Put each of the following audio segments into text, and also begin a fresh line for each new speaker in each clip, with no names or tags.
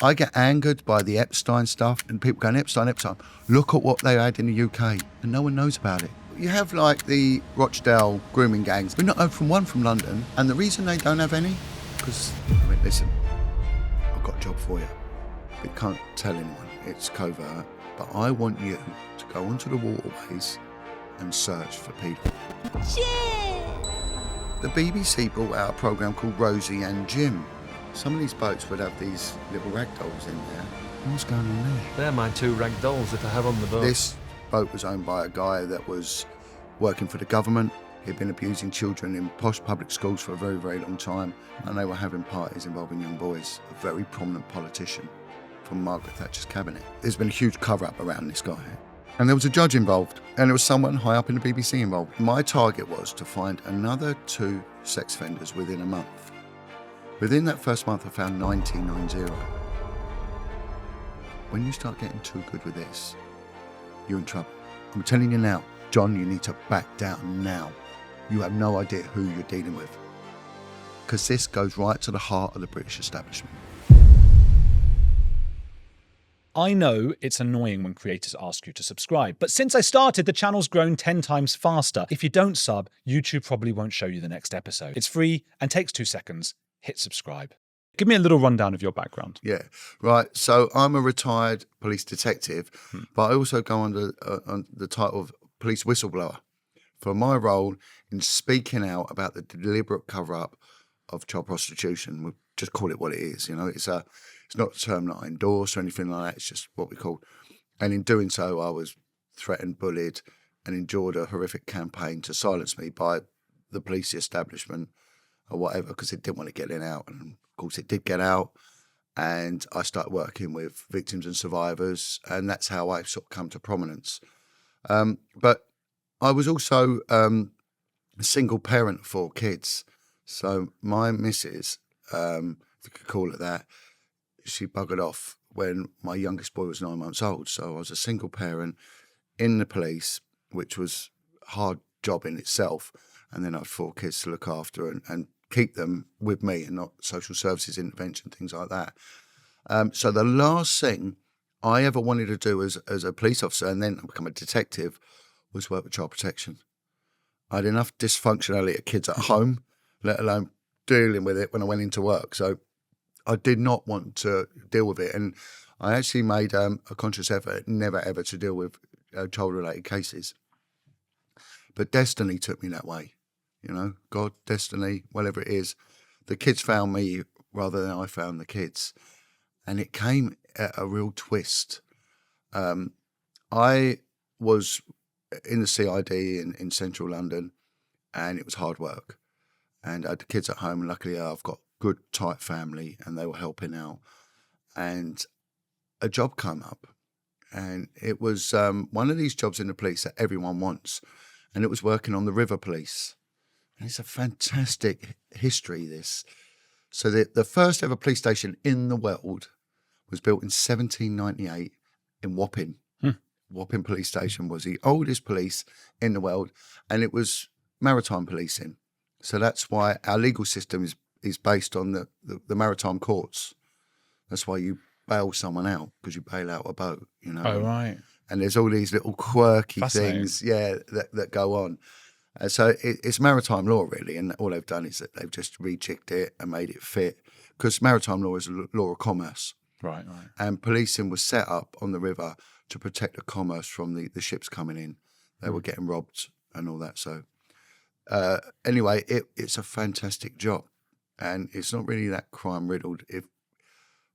I get angered by the Epstein stuff and people going, Epstein. Look at what they had in the UK and no one knows about it. You have like the Rochdale grooming gangs. We're not heard from one from London. And the reason they don't have any, because, listen, I've got a job for you. But you can't tell anyone. It's covert. But I want you to go onto the waterways and search for people.
Shit!
The BBC brought out a programme called Rosie and Jim. Some of these boats would have these little rag dolls in there. What's going on there?
They're my 2 rag dolls that I have on the boat.
This boat was owned by a guy that was working for the government. He'd been abusing children in posh public schools for a very, very long time, and they were having parties involving young boys. A very prominent politician from Margaret Thatcher's cabinet. There's been a huge cover-up around this guy. And there was a judge involved, and there was someone high up in the BBC involved. My target was to find another 2 sex offenders within a month. Within that first month, I found 1990. When you start getting too good with this, you're in trouble. I'm telling you now, John, you need to back down now. You have no idea who you're dealing with. Because this goes right to the heart of the British establishment.
I know it's annoying when creators ask you to subscribe, but since I started, the channel's grown 10 times faster. If you don't sub, YouTube probably won't show you the next episode. It's free and takes 2 seconds. Hit subscribe. Give me a little rundown of your background.
Yeah, right. So I'm a retired police detective, but I also go under on the title of police whistleblower for my role in speaking out about the deliberate cover-up of child prostitution. We'll just call it what it is. You know, it's not a term that I endorse or anything like that. It's just what we call. And in doing so, I was threatened, bullied, and endured a horrific campaign to silence me by the police establishment or whatever, because it didn't want to get it out. And of course it did get out. And I started working with victims and survivors, and that's how I sort of come to prominence. But I was also a single parent of 4 kids. So my missus, if you could call it that, she buggered off when my youngest boy was 9 months old. So I was a single parent in the police, which was a hard job in itself. And then I had 4 kids to look after and keep them with me and not social services intervention, things like that. So the last thing I ever wanted to do as a police officer and then become a detective was work with child protection. I had enough dysfunctionality of kids at home, let alone dealing with it when I went into work. So I did not want to deal with it. And I actually made a conscious effort never ever to deal with child-related cases. But destiny took me that way. You know, God, destiny, whatever it is. The kids found me rather than I found the kids. And it came at a real twist. I was in the CID in central London, and it was hard work. And I had the kids at home, and luckily I've got good, tight family, and they were helping out. And a job came up, and it was one of these jobs in the police that everyone wants, and it was working on the river police. And it's a fantastic history, this. So the first ever police station in the world was built in 1798 in Wapping. Wapping Police Station was the oldest police in the world, and it was maritime policing. So that's why our legal system is based on the maritime courts. That's why you bail someone out, because you bail out a boat, you know.
Oh, right.
And there's all these little quirky things, that go on. So it's maritime law, really, and all they've done is that they've just rejigged it and made it fit, because maritime law is a law of commerce.
Right.
And policing was set up on the river to protect the commerce from the ships coming in. They were getting robbed and all that. So anyway, it's a fantastic job, and it's not really that crime-riddled. If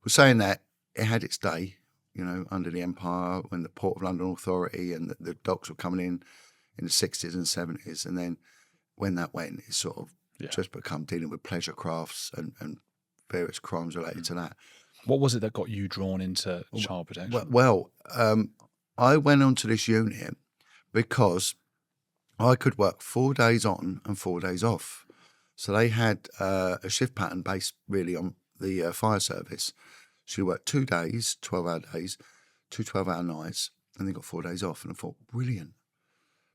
we're saying that, it had its day, you know, under the Empire, when the Port of London Authority and the docks were coming in the 60s and 70s. And then when that went, it sort of just become dealing with pleasure crafts and various crimes related to that.
What was it that got you drawn into child protection?
Well, I went onto this unit because I could work 4 days on and 4 days off. So they had a shift pattern based really on the fire service. So you work 2 days, 12-hour days, 2 12-hour nights, and then got 4 days off. And I thought, brilliant.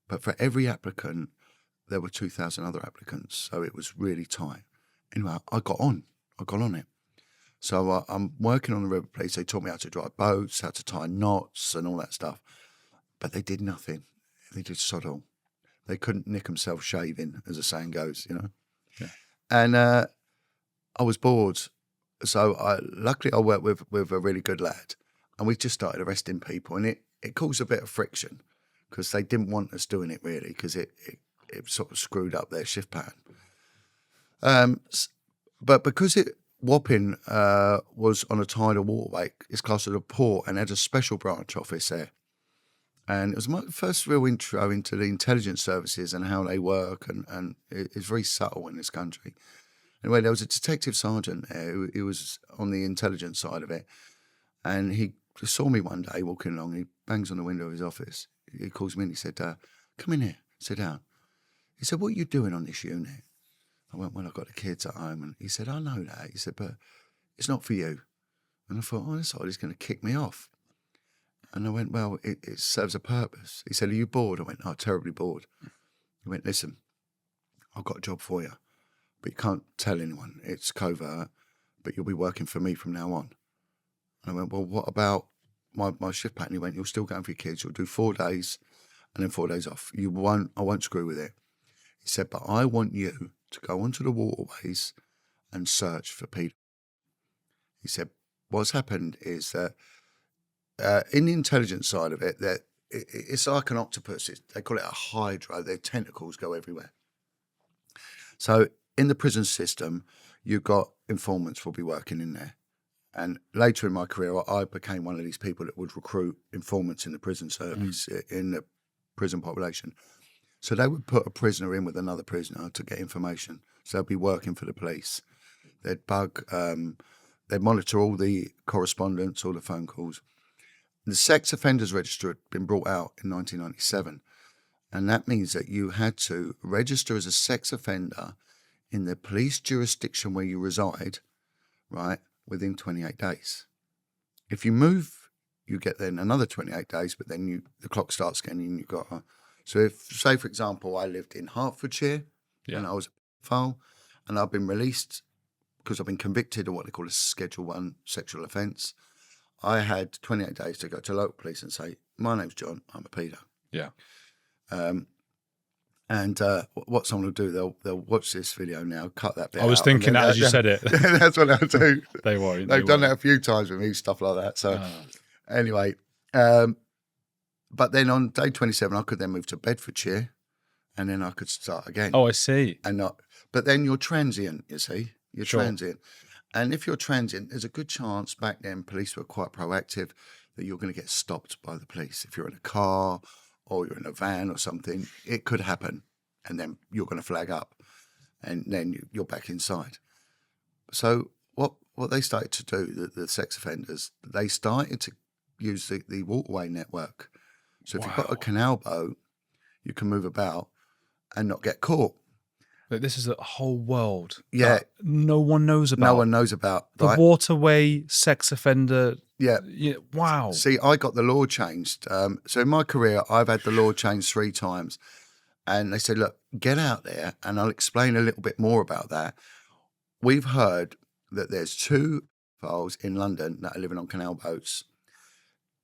But for every applicant, there were 2,000 other applicants. So it was really tight. Anyway, I got on it. So I'm working on the river police. They taught me how to drive boats, how to tie knots and all that stuff. But they did nothing. They did sod all. They couldn't nick themselves shaving, as the saying goes, you know.
Yeah.
And I was bored. So luckily I worked with a really good lad. And we just started arresting people. And it caused a bit of friction because they didn't want us doing it really because it sort of screwed up their shift pattern. But because Wapping was on a tidal waterway, it's close to the port and had a special branch office there. And it was my first real intro into the intelligence services and how they work, and it's very subtle in this country. Anyway, there was a detective sergeant there who was on the intelligence side of it, and he saw me one day walking along. He bangs on the window of his office. He calls me and he said, "Come in here, sit down." He said, "What are you doing on this unit?" I went, "Well, I've got the kids at home." And he said, "I know that." He said, "But it's not for you." And I thought, "Oh, this odd, he's going to kick me off." And I went, "Well, it serves a purpose." He said, "Are you bored?" I went, "Oh, terribly bored." He went, "Listen, I've got a job for you, but you can't tell anyone. It's covert, but you'll be working for me from now on." And I went, "Well, what about my shift pattern?" He went, "You'll still go for your kids. You'll do 4 days and then 4 days off. I won't screw with it." He said, "But I want you to go onto the waterways and search for people." He said, "What's happened is that in the intelligence side of it, that it's like an octopus. They call it a hydra. Their tentacles go everywhere. So in the prison system, you've got informants will be working in there. And later in my career, I became one of these people that would recruit informants in the prison service, in the prison population. So they would put a prisoner in with another prisoner to get information. So they'd be working for the police. They'd they'd monitor all the correspondence, all the phone calls. The sex offenders register had been brought out in 1997. And that means that you had to register as a sex offender in the police jurisdiction where you reside, right, within 28 days. If you move, you get then another 28 days, but then the clock starts again and you've got to... So if, say, for example, I lived in Hertfordshire and I was a pedophile and I've been released because I've been convicted of what they call a Schedule 1 sexual offence, I had 28 days to go to local police and say, "My name's John, I'm a pedo."
Yeah.
And what someone will do, they'll watch this video now, cut that bit
I was
out,
thinking that as you said it.
That's what they'll do.
They won't.
They've done that a few times with me, stuff like that. So anyway, but then on day 27, I could then move to Bedfordshire and then I could start again.
Oh, I see.
But then you're transient, you see. You're
Sure.
transient. And if you're transient, there's a good chance back then police were quite proactive that you're going to get stopped by the police. If you're in a car or you're in a van or something, it could happen. And then you're going to flag up and then you're back inside. So what they started to do, the sex offenders, they started to use the Waterway Network. So if you've got a canal boat, you can move about and not get caught.
But this is a whole world.
Yeah.
No one knows about.
No one knows about.
The
right?
waterway sex offender.
Yeah.
Wow.
See, I got the law changed. So in my career, I've had the law changed 3 times. And they said, "Look, get out there and I'll explain a little bit more about that. We've heard that there's 2 files in London that are living on canal boats.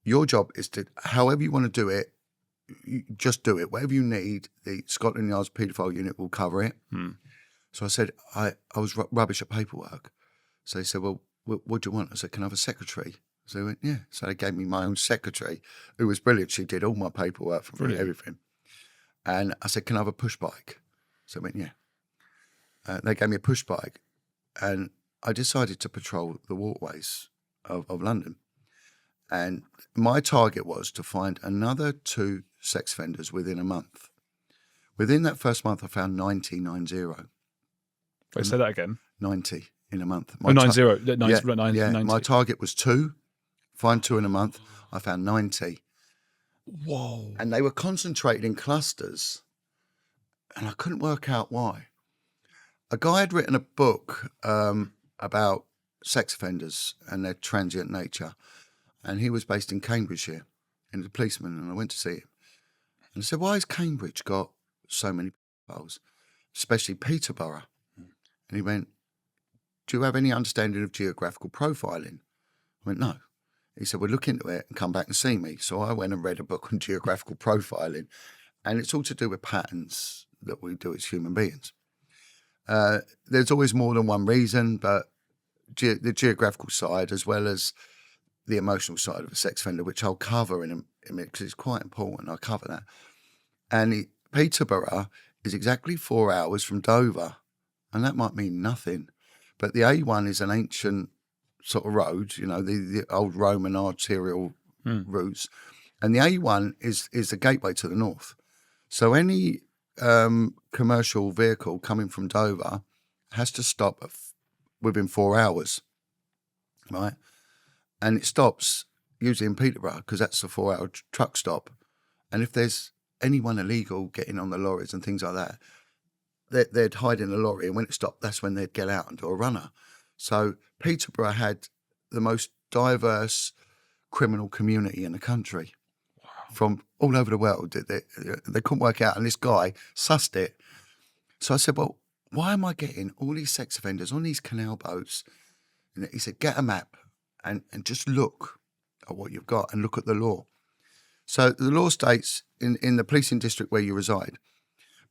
Your job is to, however you want to do it, you just do it. Whatever you need, the Scotland Yard's paedophile unit will cover it." So I said, I was rubbish at paperwork. So they said, "Well, what do you want?" I said, "Can I have a secretary?" So they went, "Yeah." So they gave me my own secretary, who was brilliant. She did all my paperwork for me, everything. And I said, "Can I have a push bike?" So they went, "Yeah." They gave me a push bike. And I decided to patrol the waterways of London. And my target was to find another 2 sex offenders within a month. Within that first month, I found 90.
Wait, say that again.
90 in a month.
Oh, 90.
Yeah.
90.
My target was 2. Find 2 in a month. I found 90.
Whoa.
And they were concentrated in clusters. And I couldn't work out why. A guy had written a book about sex offenders and their transient nature. And he was based in Cambridgeshire, and he was a policeman, and I went to see him. And I said, "Why has Cambridge got so many pedophiles, especially Peterborough?" And he went, do you have any understanding of geographical profiling? I went, no. He said, well, look into it and come back and see me. So I went and read a book on geographical profiling, and it's all to do with patterns that we do as human beings. There's always more than one reason, but the geographical side, as well as the emotional side of a sex offender, which I'll cover in a minute because it's quite important. I'll cover that. And Peterborough is exactly 4 hours from Dover, and that might mean nothing. But the A1 is an ancient sort of road, you know, the old Roman arterial routes. And the A1 is the gateway to the north. So any commercial vehicle coming from Dover has to stop within 4 hours, right? And it stops usually in Peterborough because that's a 4-hour truck stop. And if there's anyone illegal getting on the lorries and things like that, they'd hide in the lorry, and when it stopped, that's when they'd get out and do a runner. So Peterborough had the most diverse criminal community in the country. Wow. From all over the world. They couldn't work out, and this guy sussed it. So I said, well, why am I getting all these sex offenders on these canal boats? And he said, get a map and just look at what you've got and look at the law. So the law states in the policing district where you reside.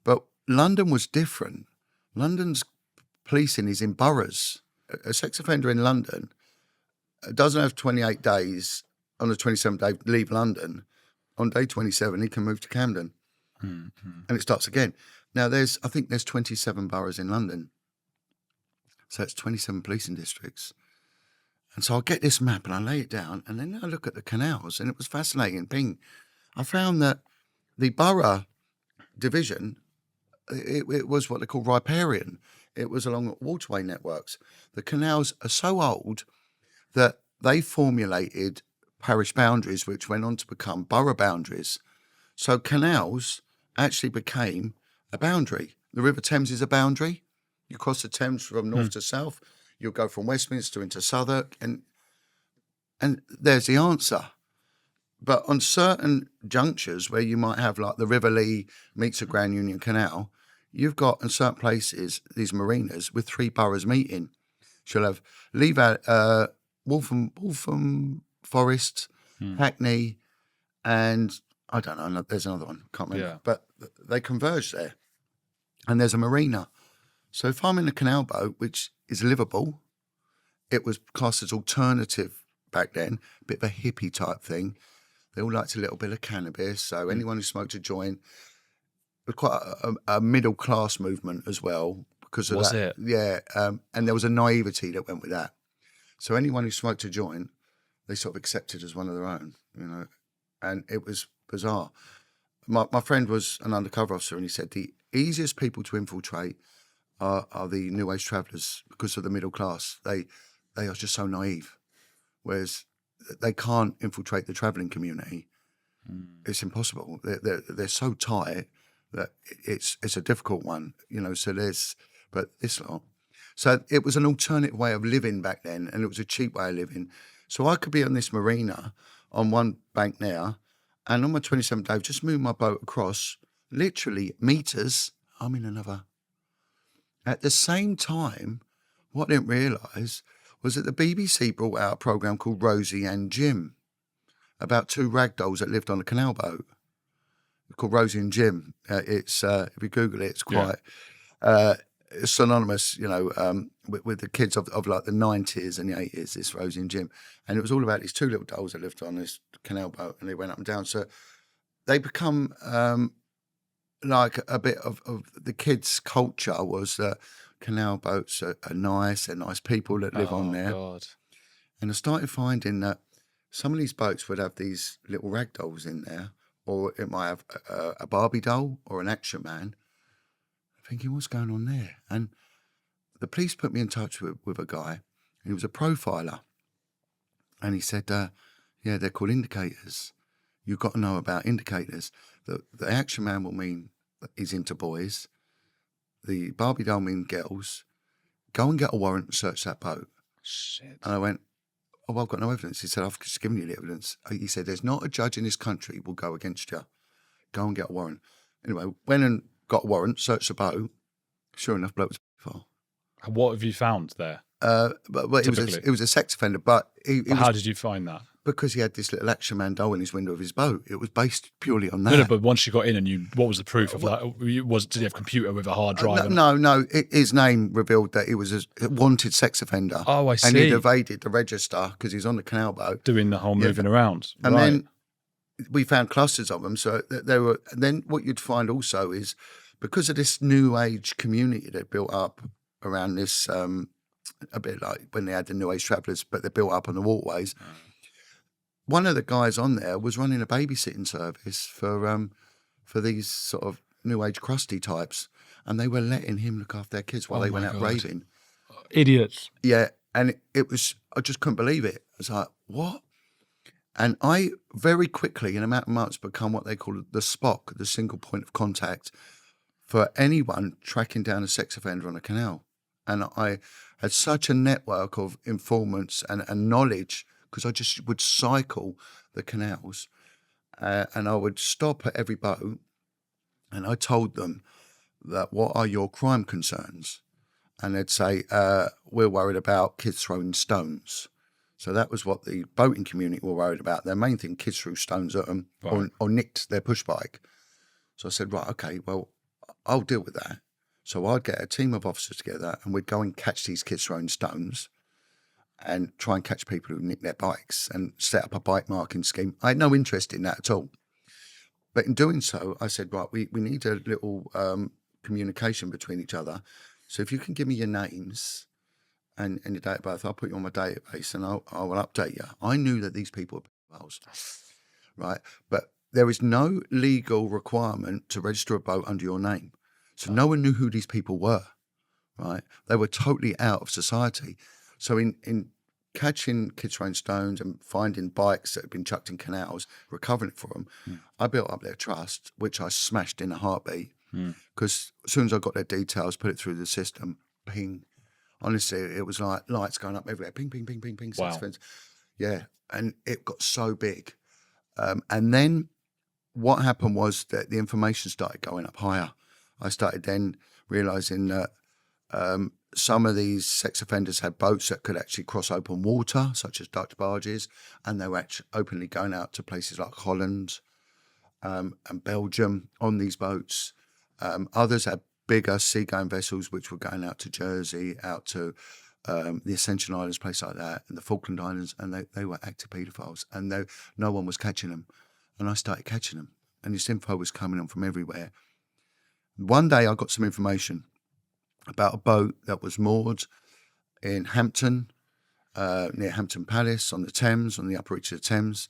But London was different. London's policing is in boroughs. A sex offender in London doesn't have 28 days on the 27th day leave London. On day 27, he can move to Camden. Mm-hmm. And it starts again. Now, I think there's 27 boroughs in London. So it's 27 policing districts. And so I get this map and I lay it down, and then I look at the canals, and it was fascinating thing. I found that the borough division, it was what they call riparian. It was along waterway networks. The canals are so old that they formulated parish boundaries, which went on to become borough boundaries. So canals actually became a boundary. The River Thames is a boundary. You cross the Thames from north to south. You'll go from Westminster into Southwark, and there's the answer. But on certain junctures where you might have, like the River Lee meets the Grand Union Canal, you've got in certain places these marinas with 3 boroughs meeting. She'll have Waltham Forest, Hackney, and I don't know, there's another one, can't remember. Yeah. But they converge there, and there's a marina. So if I'm in a canal boat, which is livable, it was classed as alternative back then, a bit of a hippie type thing. They all liked a little bit of cannabis, so anyone who smoked a joint, it was quite a middle class movement as well because of that. Was it? Yeah, and there was a naivety that went with that. So anyone who smoked a joint, they sort of accepted as one of their own, you know, and it was bizarre. My friend was an undercover officer, and he said the easiest people to infiltrate are the New Age travellers because of the middle class. They are just so naive, whereas they can't infiltrate the travelling community. It's impossible. They're so tight that it's a difficult one, you know. So but this lot. So it was an alternative way of living back then, and it was a cheap way of living. So I could be on this marina on one bank now, and on my 27th day, just move my boat across, literally meters, I'm in another. At the same time, what I didn't realise was that the BBC brought out a programme called Rosie and Jim about 2 ragdolls that lived on a canal boat. It's called Rosie and Jim. It's if you Google it, it's quite synonymous, you know, with the kids of like the 90s and the 80s, this Rosie and Jim. And it was all about these 2 little dolls that lived on this canal boat, and they went up and down. So they become like a bit of the kids' culture was that canal boats are nice, they're nice people that live on there. God. And I started finding that some of these boats would have these little rag dolls in there, or it might have a Barbie doll or an action man. I'm thinking, what's going on there? And the police put me in touch with a guy. He was a profiler. And he said, yeah, they're called indicators. You've got to know about indicators. The action man will mean he's into boys. The Barbie doll mean girls. Go and get a warrant and search that boat. Shit. And I went, oh, well, I've got no evidence. He said, I've just given you the evidence. He said, there's not a judge in this country will go against you. Go and get a warrant. Anyway, went and got a warrant, searched the boat. Sure enough, bloke was far.
What have you found there?
But it was a sex offender. But
how did you find that?
Because he had this little action man doll in his window of his boat. It was based purely on that.
No, but once you got in and what was the proof of that? Did he have a computer with a hard drive?
No. His name revealed that he was a wanted sex offender.
Oh, I see.
And he'd evaded the register because he's on the canal boat.
Doing the whole moving around.
And then we found clusters of them. So they were. And then what you'd find also is because of this new age community that built up around this, a bit like when they had the new age travellers, but they built up on the waterways. One of the guys on there was running a babysitting service for these sort of new age crusty types, and they were letting him look after their kids while they went out raving.
Idiots.
Yeah, and it was, I just couldn't believe it. I was like, what? And I very quickly, in a matter of months, become what they call the SPOC, the single point of contact for anyone tracking down a sex offender on a canal. And I had such a network of informants and knowledge, because I just would cycle the canals and I would stop at every boat and I told them that, what are your crime concerns? And they'd say, we're worried about kids throwing stones. So that was what the boating community were worried about. Their main thing, kids threw stones at them or nicked their push bike. So I said, right, okay, well, I'll deal with that. So I'd get a team of officers together and we'd go and catch these kids throwing stones and try and catch people who nick their bikes and set up a bike marking scheme. I had no interest in that at all. But in doing so, I said, right, we need a little communication between each other. So if you can give me your names and your date of birth, I'll put you on my database and I will update you. I knew that these people were pedophiles, right? But there is no legal requirement to register a boat under your name. So no one knew who these people were, right? They were totally out of society. So in catching kids throwing stones and finding bikes that had been chucked in canals, recovering it for them, I built up their trust, which I smashed in a heartbeat. Because as soon as I got their details, put it through the system, ping. Honestly, it was like lights going up everywhere. Ping, ping, ping, ping, ping.
Wow.
Yeah, and it got so big. And then what happened was that the information started going up higher. I started then realising that some of these sex offenders had boats that could actually cross open water, such as Dutch barges, and they were actually openly going out to places like Holland and Belgium on these boats. Others had bigger seagoing vessels, which were going out to Jersey, out to the Ascension Islands, place like that, and the Falkland Islands, and they were active paedophiles, and no one was catching them. And I started catching them, and this info was coming on from everywhere. One day I got some information about a boat that was moored in Hampton, near Hampton Palace on the Thames, on the upper reach of the Thames,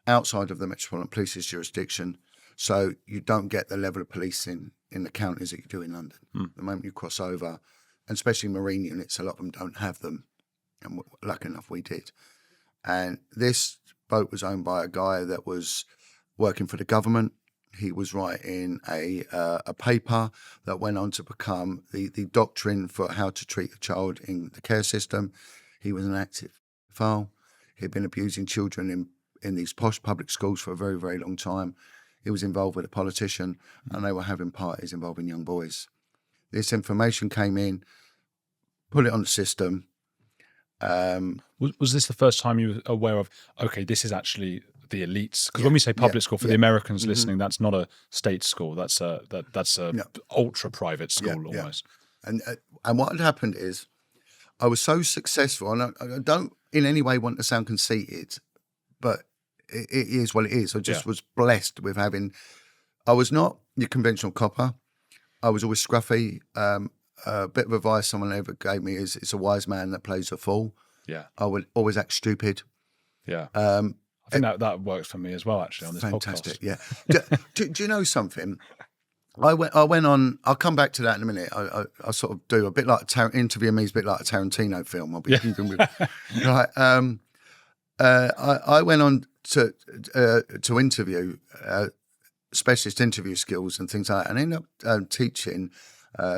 outside of the Metropolitan Police's jurisdiction. So you don't get the level of policing in the counties that you do in London. The moment you cross over, and especially marine units, a lot of them don't have them. And lucky enough, we did. And this boat was owned by a guy that was working for the government. He was writing a paper that went on to become the doctrine for how to treat a child in the care system. He was an active pedophile. He'd been abusing children in these posh public schools for a very, very long time. He was involved with a politician, and they were having parties involving young boys. This information came in, put it on the system.
Was this the first time you were aware of, okay, this is actually the elites? Because when we say public school, for the Americans listening, that's not a state school. That's a ultra private school almost.
And what had happened is, I was so successful, and I don't in any way want to sound conceited, but it is what it is. I just was blessed with having. I was not your conventional copper. I was always scruffy. A bit of advice someone ever gave me is, it's a wise man that plays a fool. Yeah. I would always act stupid.
Yeah. I think that works for me as well, actually, on this
fantastic,
podcast.
Yeah. Do you know something? I went on. I'll come back to that in a minute. I sort of do a bit like interviewing me is a bit like a Tarantino film. I'll be thinking with, right. I went on to interview specialist interview skills and things like that, and ended up teaching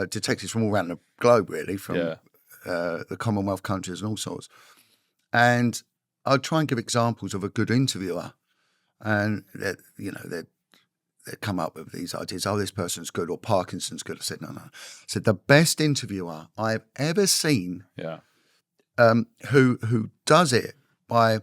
detectives from all around the globe, really, from the Commonwealth countries and all sorts. And I'd try and give examples of a good interviewer, and they'd come up with these ideas. Oh, this person's good, or Parkinson's good. I said, no. I said, the best interviewer I've ever seen who does it by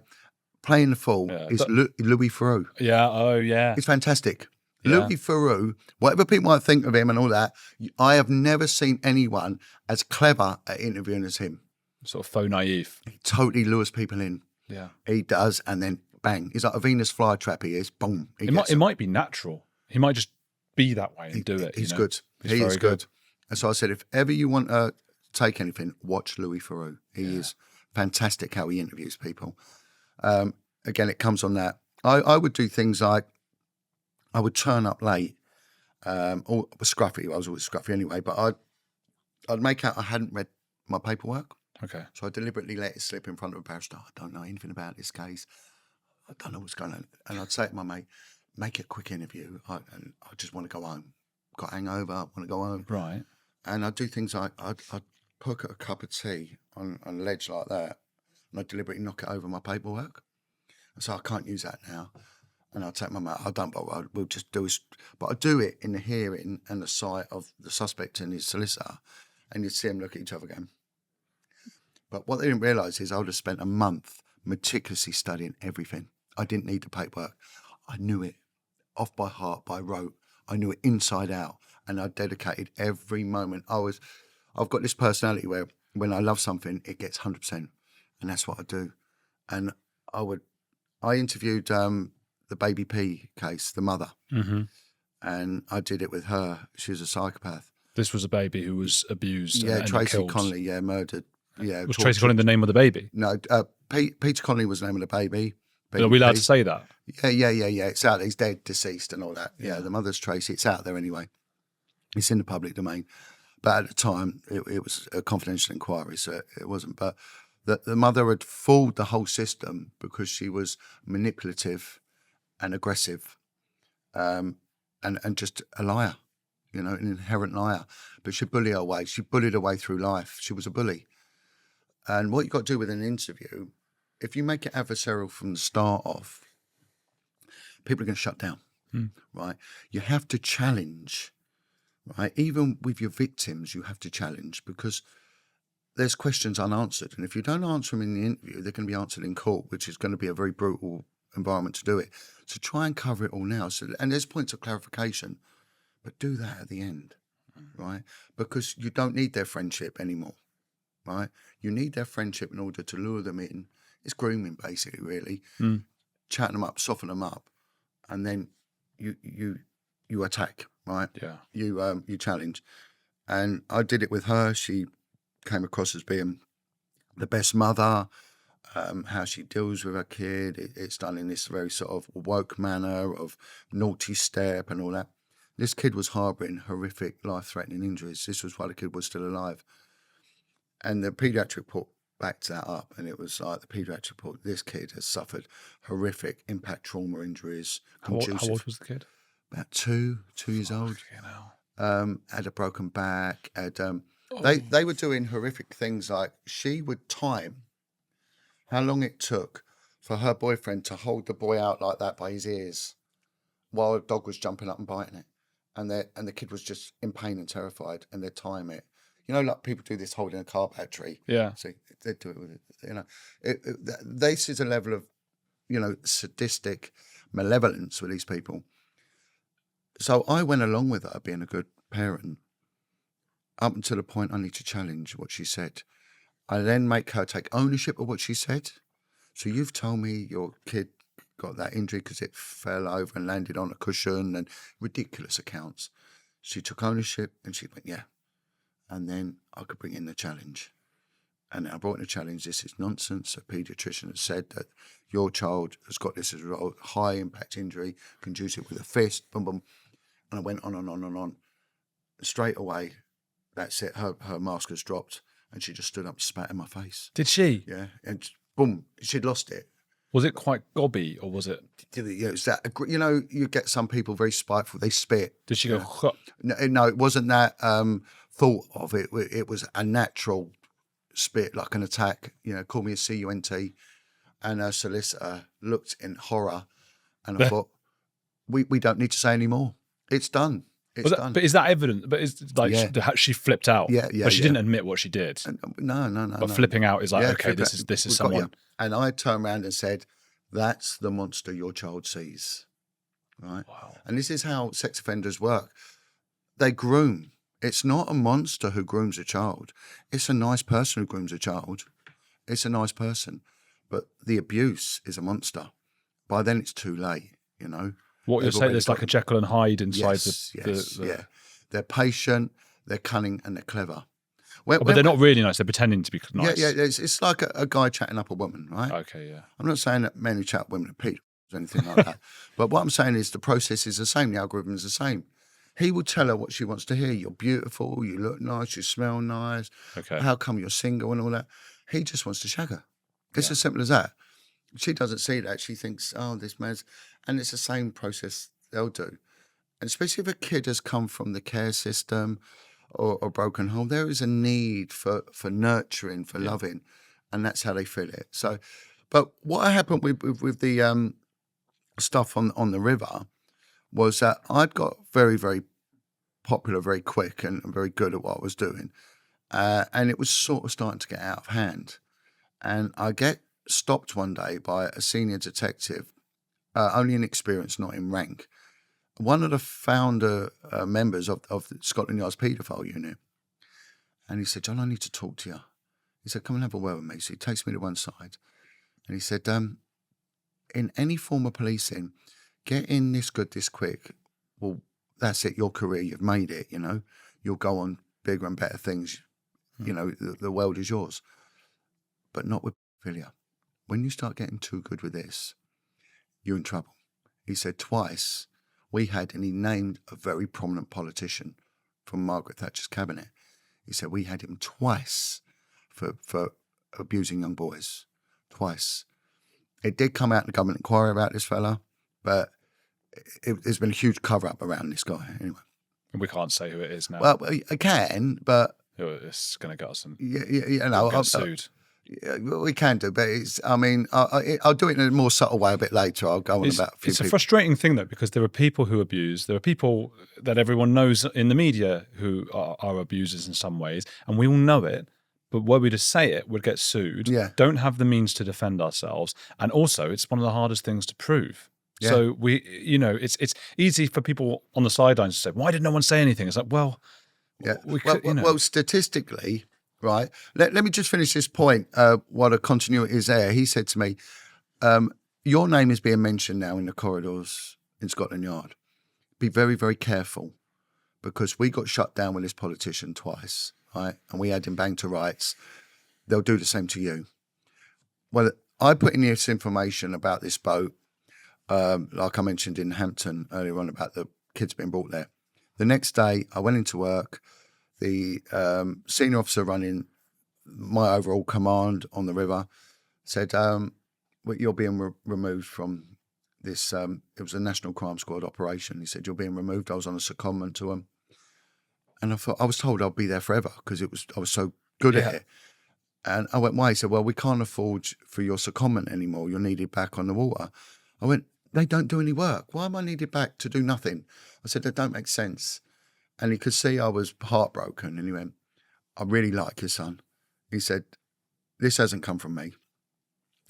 playing the fool is Louis Theroux.
Yeah. Oh, yeah.
He's fantastic.
Yeah.
Louis Theroux, whatever people might think of him and all that, I have never seen anyone as clever at interviewing as him.
Sort of faux naive.
He totally lures people in.
Yeah.
He does, and then bang. He's like a Venus flytrap, he is. Boom.
It might be natural. He might just be that way and do it.
He's good. He is good. And so I said, if ever you want to take anything, watch Louis Theroux. He is fantastic how he interviews people. Again, it comes on that. I would do things like, I would turn up late, or scruffy. I was always scruffy anyway, but I'd make out I hadn't read my paperwork.
Okay.
So I deliberately let it slip in front of a barrister. I don't know anything about this case. I don't know what's going on. And I'd say to my mate, make it a quick interview. I just want to go home. Got a hangover, want to go home.
Right.
And I'd do things like I'd put a cup of tea on a ledge like that, and I'd deliberately knock it over my paperwork. And so I can't use that now. And I'll take my mate, I don't bother, we'll just do it. But I do it in the hearing and the sight of the suspect and his solicitor, and you'd see them look at each other again. But what they didn't realise is I would have spent a month meticulously studying everything. I didn't need the paperwork. I knew it off by heart, by rote. I knew it inside out, and I dedicated every moment. I've got this personality where when I love something, it gets 100%, and that's what I do. And I interviewed the Baby P case, the mother, and I did it with her. She was a psychopath.
This was a baby who was abused.
Yeah,
and
Tracy
killed.
Connolly, murdered. Yeah,
Was Tracy Connolly the name of the baby?
No, Peter Connolly was the name of the baby.
Are we allowed to say that?
Yeah. It's out there. He's dead, deceased, and all that. Yeah, the mother's Tracy. It's out there anyway. It's in the public domain. But at the time, it was a confidential inquiry, so it wasn't. But the mother had fooled the whole system because she was manipulative and aggressive, and just a liar, an inherent liar. But she'd bully her way. She bullied her way through life. She was a bully. And what you got to do with an interview, if you make it adversarial from the start off, people are going to shut down, right? You have to challenge, right? Even with your victims, you have to challenge because there's questions unanswered. And if you don't answer them in the interview, they're going to be answered in court, which is going to be a very brutal environment to do it. So try and cover it all now. And there's points of clarification, but do that at the end, right? Because you don't need their friendship anymore, right? You need their friendship in order to lure them in. It's grooming, basically, really. Chatting them up, soften them up, and then you attack, right?
Yeah.
You challenge. And I did it with her. She came across as being the best mother, how she deals with her kid. It's done in this very sort of woke manner of naughty step and all that. This kid was harbouring horrific, life-threatening injuries. This was why the kid was still alive. And the paediatric report backed that up, and it was like the paediatric report, this kid has suffered horrific impact trauma injuries.
How old was the kid?
About 2 years old. Had a broken back. They were doing horrific things like she would time how long it took for her boyfriend to hold the boy out like that by his ears while a dog was jumping up and biting it. And the kid was just in pain and terrified, and they'd time it. Like people do this holding a car battery.
Yeah.
So they do it with it. This is a level of, sadistic malevolence with these people. So I went along with her being a good parent up until the point I need to challenge what she said. I then make her take ownership of what she said. So you've told me your kid got that injury because it fell over and landed on a cushion and ridiculous accounts. She took ownership and she went, yeah. And then I could bring in the challenge. And I brought in the challenge. This is nonsense. A paediatrician has said that your child has got this as a high impact injury, can juice it with a fist, boom, boom. And I went on and on and on. Straight away, that's it. Her mask has dropped and she just stood up, spat in my face.
Did she?
Yeah. And boom, she'd lost it.
Was it quite gobby or was it?
Yeah, it was that, you get some people very spiteful. They spit.
Did she go?
No, it wasn't that thought of it. It was a natural spit, like an attack. Call me a CUNT. And her solicitor looked in horror, and I thought, we don't need to say any more. It's done. It's done.
But is that evident? But is like she flipped out?
Yeah.
But she didn't admit what she did.
No.
But flipping out is like, okay, this is someone.
And I turned around and said, "That's the monster your child sees." Right.
Wow.
And this is how sex offenders work. They groom. It's not a monster who grooms a child. It's a nice person who grooms a child. It's a nice person. But the abuse is a monster. By then it's too late, you know.
What you're saying, there's like a Jekyll and Hyde inside
the They're patient, they're cunning, and they're clever.
But they're not really nice. They're pretending to be nice.
Yeah. It's like a guy chatting up a woman, right?
Okay, yeah.
I'm not saying that men who chat up women are pedophiles or anything like that. But what I'm saying is the process is the same. The algorithm is the same. He will tell her what she wants to hear. You're beautiful. You look nice. You smell nice.
Okay.
How come you're single and all that? He just wants to shag her. It's as simple as that. She doesn't see that. She thinks, oh, this man's... And it's the same process they'll do. And especially if a kid has come from the care system or a broken home, there is a need for nurturing, for loving. And that's how they feel it. So, but what happened with the stuff on the river was that I'd got very, very popular very quick and very good at what I was doing. And it was sort of starting to get out of hand. And I get stopped one day by a senior detective, only in experience, not in rank. One of the founder members of Scotland Yard's paedophile unit. And he said, "John, I need to talk to you." He said, "Come and have a word with me." So he takes me to one side. And he said, in any form of policing, get in this good, this quick. Well, that's it, your career, you've made it, you know. You'll go on bigger and better things. You know, the world is yours. But not with pedophilia. When you start getting too good with this, you're in trouble. He said twice we had, and he named a very prominent politician from Margaret Thatcher's cabinet. He said we had him twice for abusing young boys. Twice. It did come out in the government inquiry about this fella, but there's been a huge cover-up around this guy anyway.
And we can't say who it is now.
Well, I can, but...
It's going to get us
get
sued.
We can do, but I'll do it in a more subtle way a bit later. I'll go on about a few
It's
people.
a frustrating thing, though, because there are people who abuse. There are people that everyone knows in the media who are abusers in some ways, and we all know it. But were we to say it, we'd get sued.
Yeah.
Don't have the means to defend ourselves. And also, it's one of the hardest things to prove.
Yeah.
So it's easy for people on the sidelines to say, "Why did no one say anything?" It's like, well,
well, statistically, right? Let me just finish this point. While the continuity is there, he said to me, "Your name is being mentioned now in the corridors in Scotland Yard. Be very, very careful, because we got shut down with this politician twice, right? And we had him banged to rights. They'll do the same to you." Well, I put in this information about this boat, like I mentioned in Hampton earlier on about the kids being brought there. The next day, I went into work. The senior officer running my overall command on the river said, well, "You're being removed from this." It was a National Crime Squad operation. He said, "You're being removed." I was on a secondment to him. And I was told I'd be there forever because I was so good at it. And I went, "Why?" He said, "Well, we can't afford for your secondment anymore. You're needed back on the water." I went, "They don't do any work. Why am I needed back to do nothing?" I said, "That don't make sense." And he could see I was heartbroken. And he went, "I really like your son." He said, "This hasn't come from me."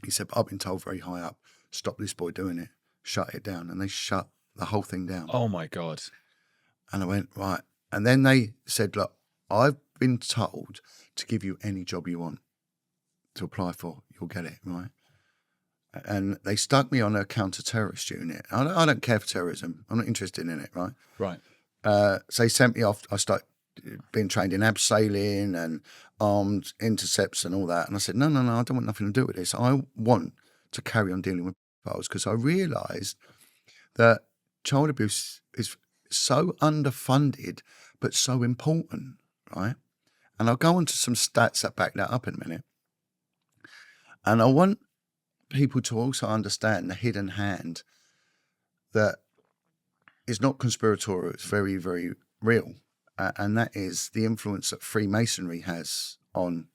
He said, "I've been told very high up, stop this boy doing it, shut it down." And they shut the whole thing down.
Oh, my God.
And I went, right. And then they said, "Look, I've been told to give you any job you want to apply for. You'll get it, right?" And they stuck me on a counter-terrorist unit. I don't care for terrorism. I'm not interested in it, right?
Right.
So they sent me off. I started being trained in abseiling and armed intercepts and all that. And I said, no, I don't want nothing to do with this. I want to carry on dealing with pedophiles because I realised that child abuse is so underfunded but so important, right? And I'll go on to some stats that back that up in a minute. And I want people to also understand the hidden hand that is not conspiratorial, it's very, very real. And that is the influence that Freemasonry has on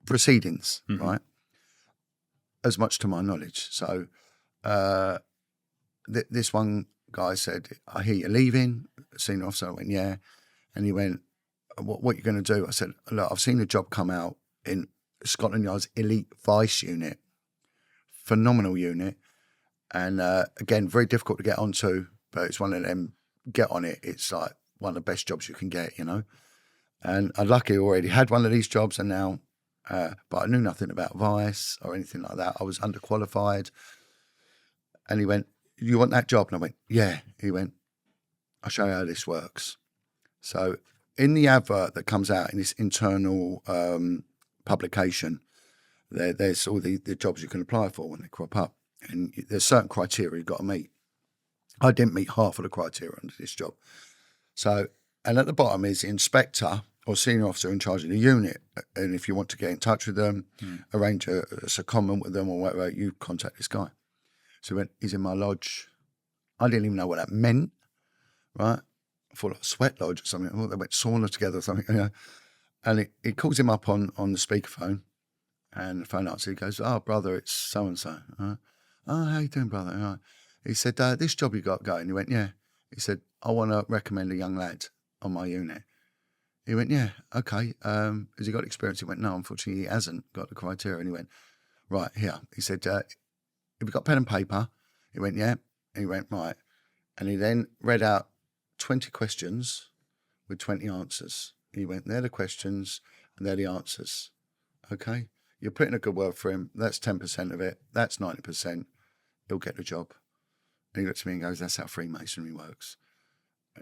proceedings, right? As much to my knowledge. So this one guy said, I hear you're leaving. Senior officer, I went, yeah. And he went, what are you going to do? I said, look, I've seen a job come out in Scotland Yard's elite vice unit. Phenomenal unit. And again, very difficult to get onto, but it's one of them, get on it. It's like one of the best jobs you can get, you know. And I luckily already had one of these jobs, and now, but I knew nothing about vice or anything like that. I was underqualified. And he went, you want that job? And I went, yeah. He went, I'll show you how this works. So in the advert that comes out in this internal publication, there's all the jobs you can apply for when they crop up. And there's certain criteria you've got to meet. I didn't meet half of the criteria under this job. So, and at the bottom is the inspector or senior officer in charge of the unit. And if you want to get in touch with them, arrange a secondment with them or whatever, you contact this guy. So he went, he's in my lodge. I didn't even know what that meant, right? I thought like a sweat lodge or something. I thought they went sauna together or something. You know? And he calls him up on the speakerphone, and the phone answer, he goes, oh, brother, it's so-and-so. Oh, how you doing, brother? He said, this job you got going. He went, yeah. He said, I want to recommend a young lad on my unit. He went, yeah, okay. Has he got experience? He went, no, unfortunately, he hasn't got the criteria. And he went, right, here. He said, have you got pen and paper? He went, yeah. And he went, right. And he then read out 20 questions with 20 answers. He went, they're the questions and they're the answers. Okay? You're putting a good word for him. That's 10% of it. That's 90%. He'll get the job. And he looks at me and goes, that's how Freemasonry works.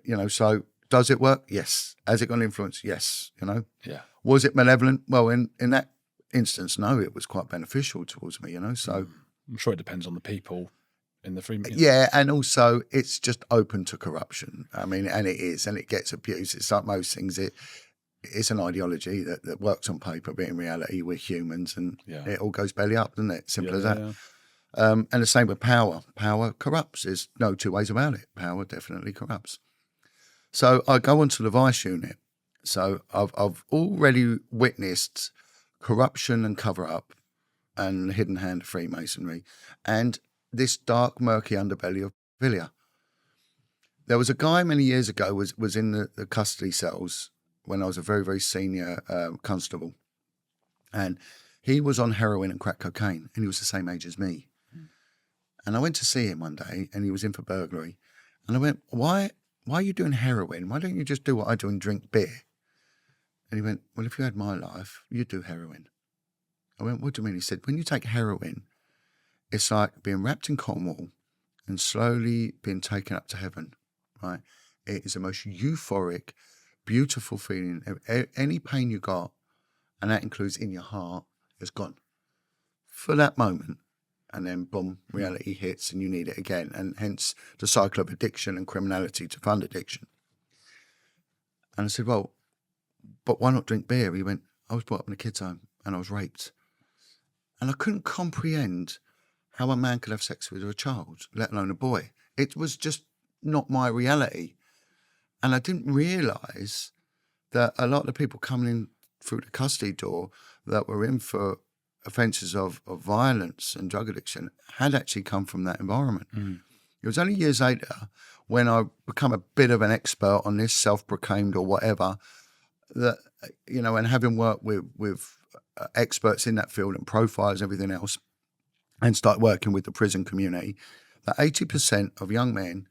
You know, so does it work? Yes. Has it got an influence? Yes. You know?
Yeah.
Was it malevolent? Well, in that instance, no, it was quite beneficial towards me, you know? So
I'm sure it depends on the people in the Freemasonry.
Yeah, and also it's just open to corruption. I mean, and it is, and it gets abused. It's like most things. It's an ideology that works on paper, but in reality, we're humans, and it all goes belly up, doesn't it? Simple as that. Yeah. And the same with power. Power corrupts. There's no two ways about it. Power definitely corrupts. So I go onto the vice unit. So I've already witnessed corruption and cover up and the hidden hand of Freemasonry and this dark, murky underbelly of pedophilia. There was a guy many years ago was in the custody cells when I was a very, very senior constable. And he was on heroin and crack cocaine, and he was the same age as me. And I went to see him one day, and he was in for burglary. And I went, why are you doing heroin? Why don't you just do what I do and drink beer? And he went, well, if you had my life, you'd do heroin. I went, what do you mean? He said, when you take heroin, it's like being wrapped in cotton wool and slowly being taken up to heaven, right? It is the most euphoric, beautiful feeling. Any pain you got, and that includes in your heart, is gone for that moment. And then, boom, reality hits and you need it again. And hence the cycle of addiction and criminality to fund addiction. And I said, well, but why not drink beer? He went, I was brought up in a kid's home and I was raped. And I couldn't comprehend how a man could have sex with a child, let alone a boy. It was just not my reality. And I didn't realise that a lot of the people coming in through the custody door that were in for offences of violence and drug addiction had actually come from that environment. It was only years later when I become a bit of an expert on this, self-proclaimed or whatever, that, you know, and having worked with experts in that field and profiles and everything else, and start working with the prison community, that 80% of young men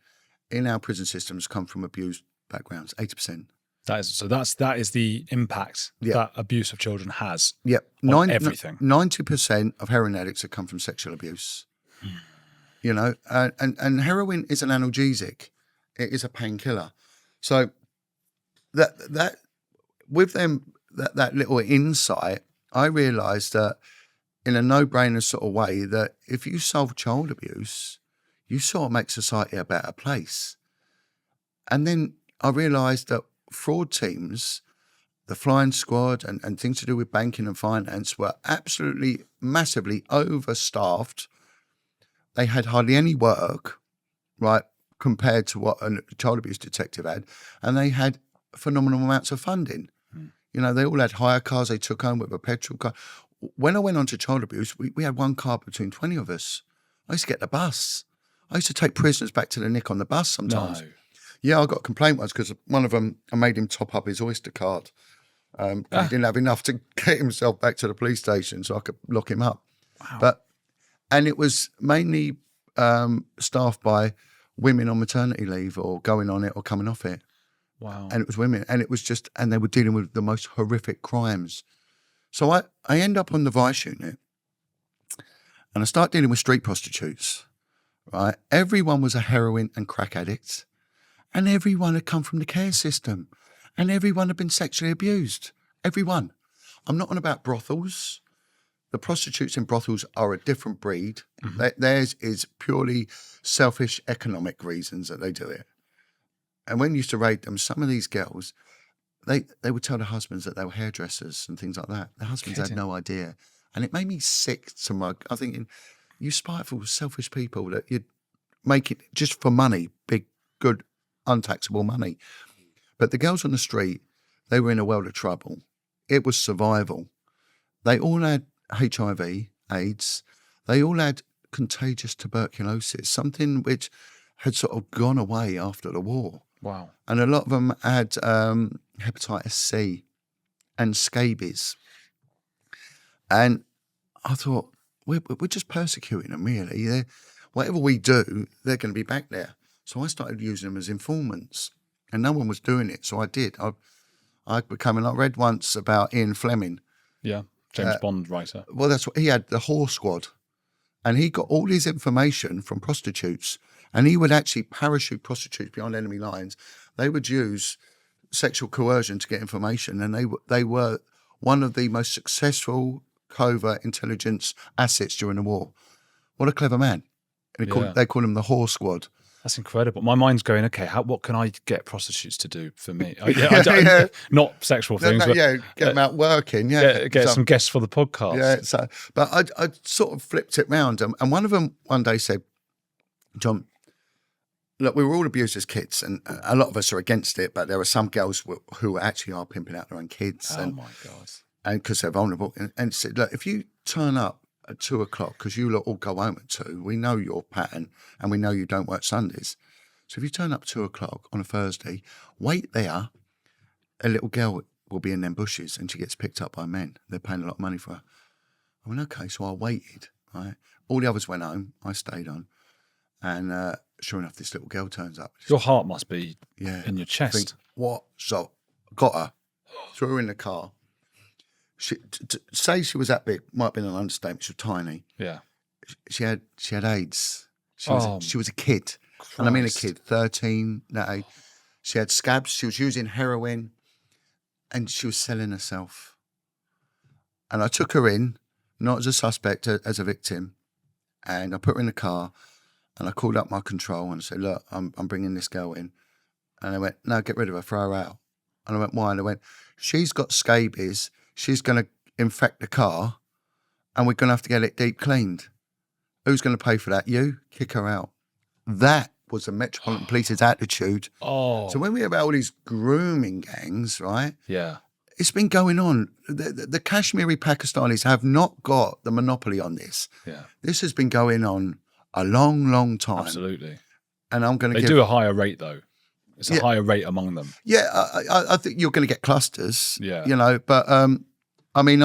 in our prison systems come from abused backgrounds, 80%.
That is the impact that abuse of children has on everything.
90% of heroin addicts have come from sexual abuse. You know, and heroin is an analgesic. It is a painkiller. So that with them that little insight, I realised that in a no-brainer sort of way that if you solve child abuse, you sort of make society a better place. And then I realised that fraud teams, the flying squad and things to do with banking and finance were absolutely massively overstaffed. They had hardly any work, right, compared to what a child abuse detective had. And they had phenomenal amounts of funding. You know, they all had hire cars they took home with a petrol car. When I went on to child abuse, we had one car between 20 of us. I used to get the bus. I used to take prisoners back to the Nick on the bus sometimes.
No.
Yeah, I got a complaint once because one of them, I made him top up his Oyster card. He didn't have enough to get himself back to the police station so I could lock him up.
Wow.
And it was mainly staffed by women on maternity leave or going on it or coming off it.
Wow.
And it was women. And it was just, and they were dealing with the most horrific crimes. So I end up on the Vice unit and I start dealing with street prostitutes, right? Everyone was a heroin and crack addict and everyone had come from the care system and everyone had been sexually abused. Everyone. I'm not on about brothels. The prostitutes in brothels are a different breed. Theirs is purely selfish economic reasons that they do it. And when you used to raid them, some of these girls, they would tell their husbands that they were hairdressers and things like that. Their husbands had no idea. And it made me sick to my, I'm thinking, you spiteful, selfish people that you'd make it just for money, big, good, untaxable money. But the girls on the street, they were in a world of trouble. It was survival. They all had HIV, AIDS. They all had contagious tuberculosis, something which had sort of gone away after the war.
Wow.
And a lot of them had hepatitis C and scabies. And I thought, we're just persecuting them, really. Whatever we do, they're going to be back there. So I started using them as informants. And no one was doing it, so I did. I read once about Ian Fleming.
Yeah, James Bond writer.
Well, that's what he had, the Whore Squad. And he got all his information from prostitutes. And he would actually parachute prostitutes behind enemy lines. They would use sexual coercion to get information. And they were one of the most successful covert intelligence assets during the war. What a clever man. And they call him the Whore Squad.
That's incredible. My mind's going, okay, what can I get prostitutes to do for me? Not sexual things, but
get them out working.
Get some guests for the podcast.
Yeah, so, but I sort of flipped it round. And one of them one day said, John, look, we were all abused as kids, and a lot of us are against it, but there are some girls who actually are pimping out their own kids.
Oh, my God.
And because they're vulnerable. And said, look, if you turn up at 2:00, because you lot all go home at 2:00, we know your pattern, and we know you don't work Sundays. So if you turn up at 2:00 on a Thursday, wait there, a little girl will be in them bushes, and she gets picked up by men. They're paying a lot of money for her. I went, okay, so I waited, right? All the others went home, I stayed on. And sure enough, this little girl turns up.
Your heart must be in your chest.
Think, what? So got her, threw her in the car. To say she was that big might have been an understatement. She was tiny.
Yeah.
She had AIDS. She was a kid. Christ. And I mean a kid, 13, that age. She had scabs. She was using heroin, and she was selling herself. And I took her in, not as a suspect, as a victim, and I put her in the car, and I called up my control and said, look, I'm bringing this girl in. And they went, no, get rid of her, throw her out. And I went, why? And they went, she's got scabies. She's going to infect the car, and we're going to have to get it deep cleaned. Who's going to pay for that? You? Kick her out. That was the Metropolitan Police's attitude.
Oh.
So when we have all these grooming gangs, right?
Yeah.
It's been going on. The Kashmiri Pakistanis have not got the monopoly on this.
Yeah.
This has been going on a long, long time.
Absolutely.
And I'm going to
do a higher rate, though. It's a higher rate among them.
Yeah, I think you're going to get clusters.
Yeah.
You know, but I mean,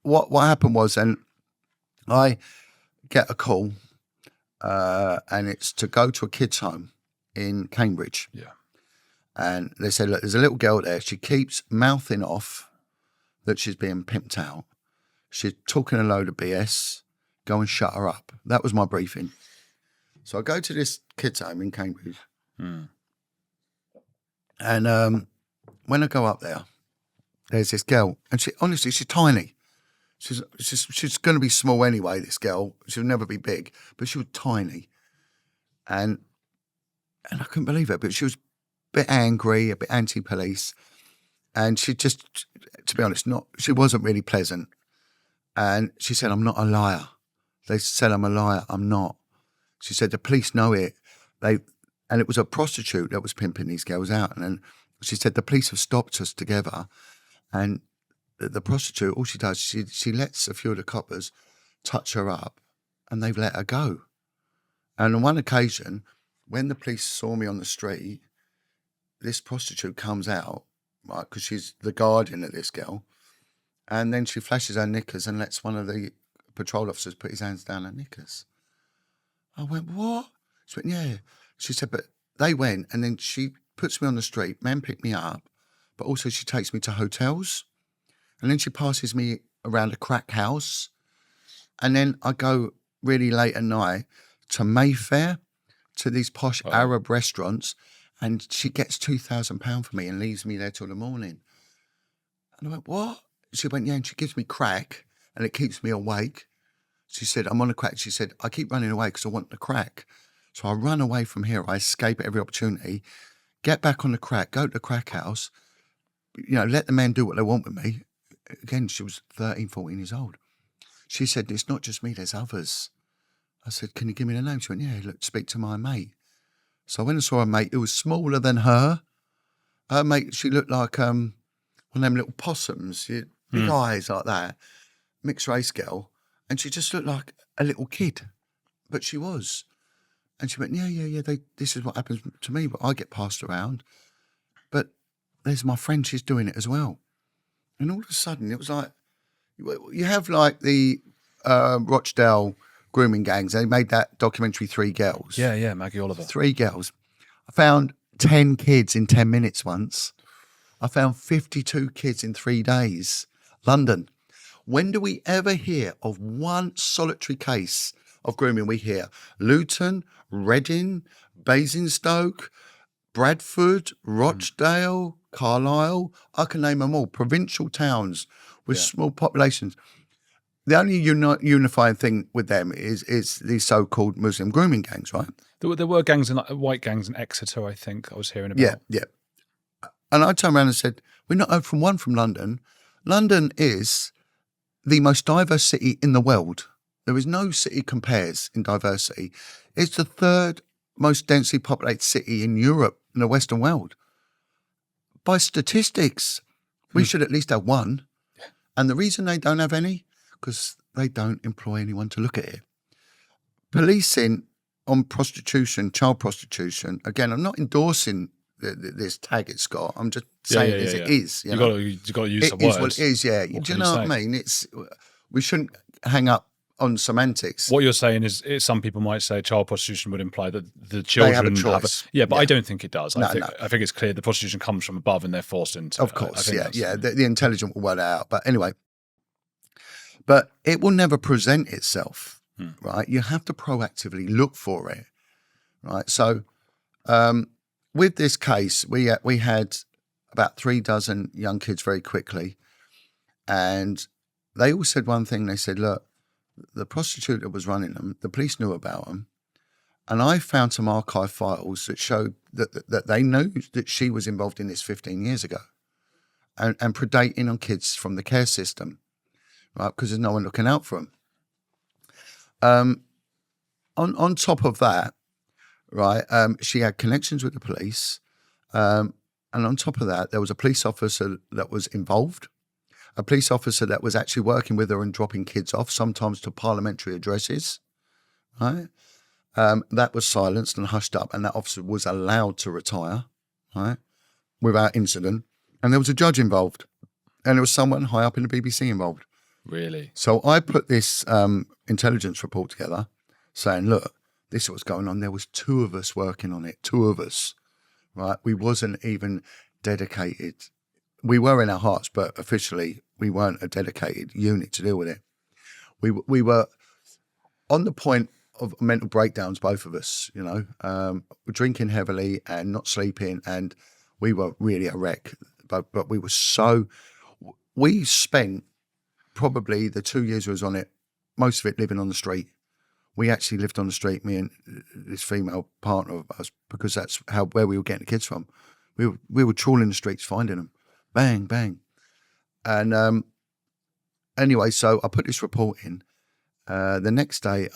what happened was, and I get a call, and it's to go to a kids' home in Cambridge.
Yeah.
And they said, look, there's a little girl there. She keeps mouthing off that she's being pimped out. She's talking a load of BS. Go and shut her up. That was my briefing. So I go to this kids' home in Cambridge.
Mm.
And when I go up there, there's this girl, and she's tiny. She's going to be small anyway, this girl. She'll never be big, but she was tiny. And I couldn't believe it, but she was a bit angry, a bit anti-police. And she just, to be honest, she wasn't really pleasant. And she said, I'm not a liar. They said I'm a liar. I'm not. She said, the police know it. And it was a prostitute that was pimping these girls out. And then she said, the police have stopped us together. And the prostitute, all she does, she lets a few of the coppers touch her up, and they've let her go. And on one occasion, when the police saw me on the street, this prostitute comes out, right, because she's the guardian of this girl, and then she flashes her knickers and lets one of the patrol officers put his hands down her knickers. I went, what? She went, yeah. She said, but they went, and then she puts me on the street, men pick me up, but also she takes me to hotels, and then she passes me around a crack house, and then I go really late at night to Mayfair, to these posh Arab restaurants, and she gets £2,000 for me and leaves me there till the morning. And I went, what? She went, yeah, and she gives me crack, and it keeps me awake. She said, I'm on a crack. She said, I keep running away because I want the crack. So I run away from here. I escape at every opportunity, get back on the crack, go to the crack house, let the men do what they want with me. Again, she was 13, 14 years old. She said, it's not just me, there's others. I said, can you give me the name? She went, yeah, look, speak to my mate. So I went and saw her mate who was smaller than her. Her mate, she looked like one of them little possums, big eyes like that, mixed race girl. And she just looked like a little kid, but she was. And she went, yeah, this is what happens to me, but I get passed around. But there's my friend, she's doing it as well. And all of a sudden, it was like, you have like the Rochdale grooming gangs. They made that documentary, 3 Girls.
Yeah, Maggie Oliver.
3 Girls. I found 10 kids in 10 minutes once. I found 52 kids in 3 days. London. When do we ever hear of one solitary case of grooming? We hear Luton, Reading, Basingstoke, Bradford, Rochdale, Carlisle. I can name them all. Provincial towns with small populations. The only unifying thing with them is these so-called Muslim grooming gangs, right?
There were gangs white gangs in Exeter, I think I was hearing about.
Yeah. And I turned around and said, we're not heard from one from London. London is the most diverse city in the world. There is no city compares in diversity. It's the 3rd most densely populated city in Europe, in the Western world. By statistics, we should at least have one. And the reason they don't have any, because they don't employ anyone to look at it. Policing on prostitution, child prostitution, again, I'm not endorsing this tag it's got. I'm just saying it is.
You've got to use some words.
It is what it is, yeah. Do you know what I mean? We shouldn't hang up on semantics.
What you're saying is some people might say child prostitution would imply that the children
they have a choice.
But I don't think it does.
No,
I think it's clear the prostitution comes from above and they're forced into.
Of course, The intelligent will work it out. But anyway, but it will never present itself, right? You have to proactively look for it, right? So with this case, we had about 3 dozen young kids very quickly, and they all said one thing. They said, look, the prostitute that was running them, the police knew about them, and I found some archive files that showed that they knew that she was involved in this 15 years ago and predating on kids from the care system, right, because there's no one looking out for them. On top of that, right, she had connections with the police, and on top of that, there was a police officer that was involved, a police officer that was actually working with her and dropping kids off, sometimes to parliamentary addresses, right? That was silenced and hushed up, and that officer was allowed to retire, right, without incident. And there was a judge involved, and there was someone high up in the BBC involved.
Really?
So I put this intelligence report together saying, look, this is what's going on. There was 2 of us working on it, 2 of us, right? We wasn't even dedicated. We were in our hearts, but officially we weren't a dedicated unit to deal with it. We were on the point of mental breakdowns, both of us, drinking heavily and not sleeping, and we were really a wreck. But we were we spent probably the 2 years we was on it, most of it living on the street. We actually lived on the street, me and this female partner of us, because that's where we were getting the kids from. We were trawling the streets, finding them. Bang, bang. And anyway, so I put this report in. The next day,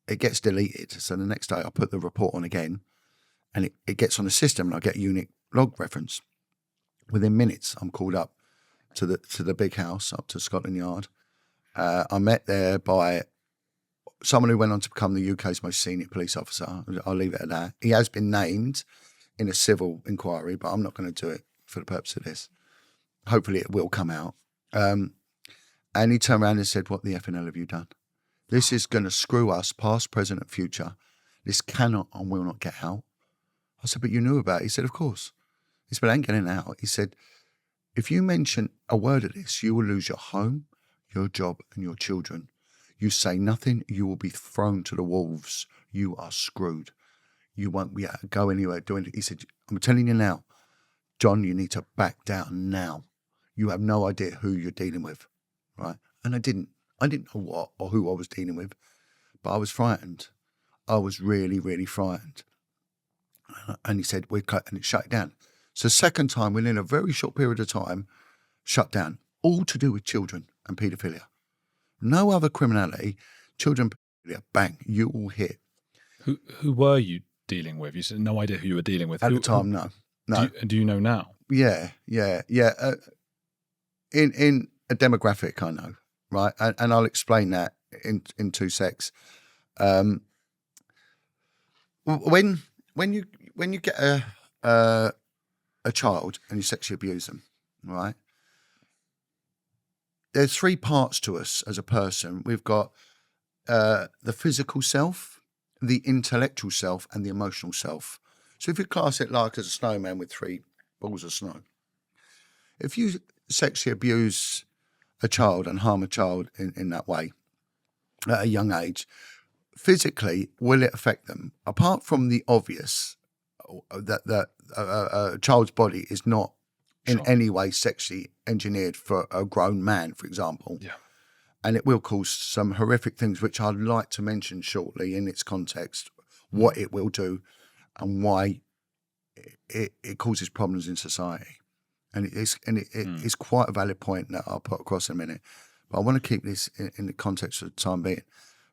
it gets deleted. So the next day I put the report on again, and it gets on the system, and I get a unique log reference. Within minutes, I'm called up to the big house, up to Scotland Yard. I'm met there by someone who went on to become the UK's most senior police officer. I'll leave it at that. He has been named in a civil inquiry, but I'm not going to do it for the purpose of this. Hopefully it will come out. And he turned around and said, what the effing hell have you done? This is going to screw us past, present and future. This cannot and will not get out. I said, but you knew about it. He said, of course. He said, but it ain't getting out. He said, if you mention a word of this, you will lose your home, your job and your children. You say nothing, you will be thrown to the wolves. You are screwed. You won't be able to go anywhere doing it. He said, I'm telling you now, John, you need to back down now. You have no idea who you're dealing with, right? And I didn't know what or who I was dealing with, but I was frightened. I was really, really frightened. And he said, we're cut, and it shut down. So second time, within a very short period of time, shut down. All to do with children and paedophilia. No other criminality, children, paedophilia, bang, you all hit.
Who were you dealing with? You said no idea who you were dealing with.
At the time, no.
Do you know now?
Yeah. In a demographic, I know, right? And I'll explain that in 2 secs. When you get a child and you sexually abuse them, right? There's 3 parts to us as a person. We've got the physical self, the intellectual self, and the emotional self. So if you class it like as a snowman with 3 balls of snow, if you sexually abuse a child and harm a child in that way at a young age, physically, will it affect them? Apart from the obvious that a child's body is not in any way sexually engineered for a grown man, for example.
Yeah.
And it will cause some horrific things, which I'd like to mention shortly in its context, what it will do and why it causes problems in society. And it is quite a valid point that I'll put across in a minute. But I want to keep this in the context of the time being,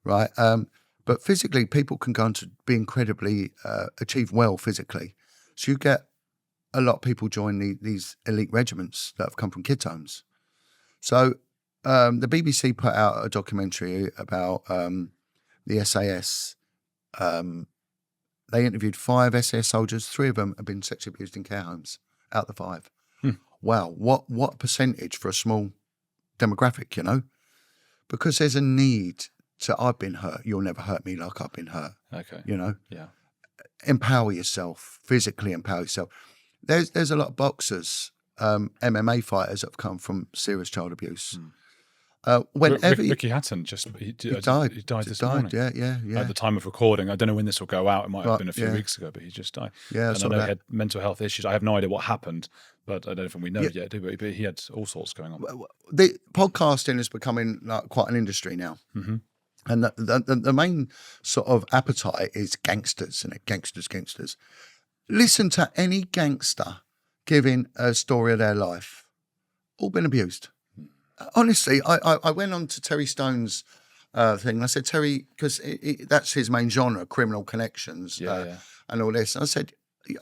right? But physically, people can go on to be incredibly, achieve well physically. So you get a lot of people join these elite regiments that have come from kids' homes. So the BBC put out a documentary about the SAS. They interviewed 5 SAS soldiers. 3 of them have been sexually abused in care homes out of the 5. Wow, what percentage for a small demographic, you know? Because there's a need to, I've been hurt, you'll never hurt me like I've been hurt.
Okay.
You know?
Yeah.
Empower yourself, physically empower yourself. There's a lot of boxers, MMA fighters that have come from serious child abuse. Whenever
Ricky Hatton he died this morning.
Yeah.
At the time of recording, I don't know when this will go out. It might have been a few weeks ago, but he just died.
Yeah,
and I know he had mental health issues. I have no idea what happened, but I don't think we know yet, do we? But he had all sorts going on.
The podcasting is becoming like quite an industry now. Mm-hmm. And the main sort of appetite is gangsters, and gangsters. Listen to any gangster giving a story of their life. All been abused. Honestly, I went on to Terry Stone's thing. I said, Terry, because that's his main genre, criminal connections and all this. And I said,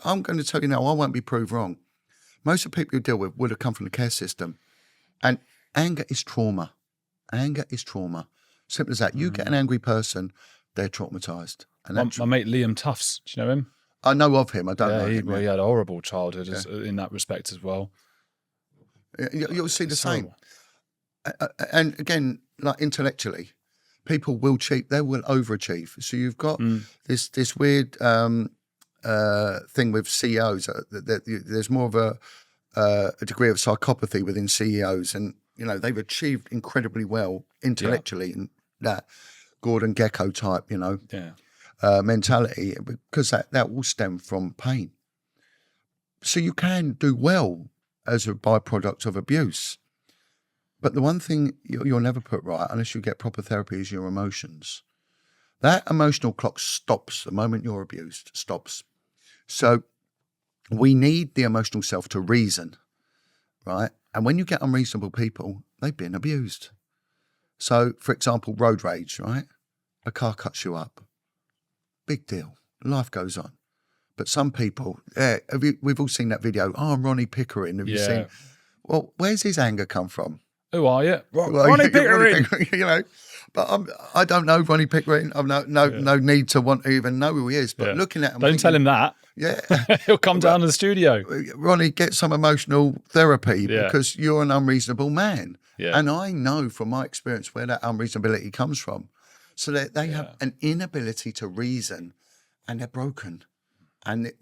I'm going to tell you now, I won't be proved wrong. Most of the people you deal with would have come from the care system. And anger is trauma. Anger is trauma. Simple as that. You get an angry person, they're traumatised. And
my mate Liam Tufts, do you know him?
I know of him. I don't know him.
Well, he had a horrible childhood in that respect as well.
You'll see the same. And again, like intellectually, people will cheat. They will overachieve. So you've got this weird thing with CEOs. There's more of a degree of psychopathy within CEOs, and you know they've achieved incredibly well intellectually, and that Gordon Gekko type, mentality, because that will stem from pain. So you can do well as a byproduct of abuse. But the one thing you'll never put right, unless you get proper therapy, is your emotions. That emotional clock stops the moment you're abused, stops. So we need the emotional self to reason, right? And when you get unreasonable people, they've been abused. So, for example, road rage, right? A car cuts you up. Big deal. Life goes on. But some people, we've all seen that video. Oh, Ronny Pickering. Have you seen? Well, where's his anger come from?
Who are you?
Well,
Ronny Pickering.
You know, but I don't know Ronny Pickering. I've no need to want to even know who he is. But looking at him,
don't tell him that.
Yeah,
he'll come down to the studio.
Ronny, get some emotional therapy because you're an unreasonable man. Yeah. And I know from my experience where that unreasonability comes from. So that they have an inability to reason, and they're broken. And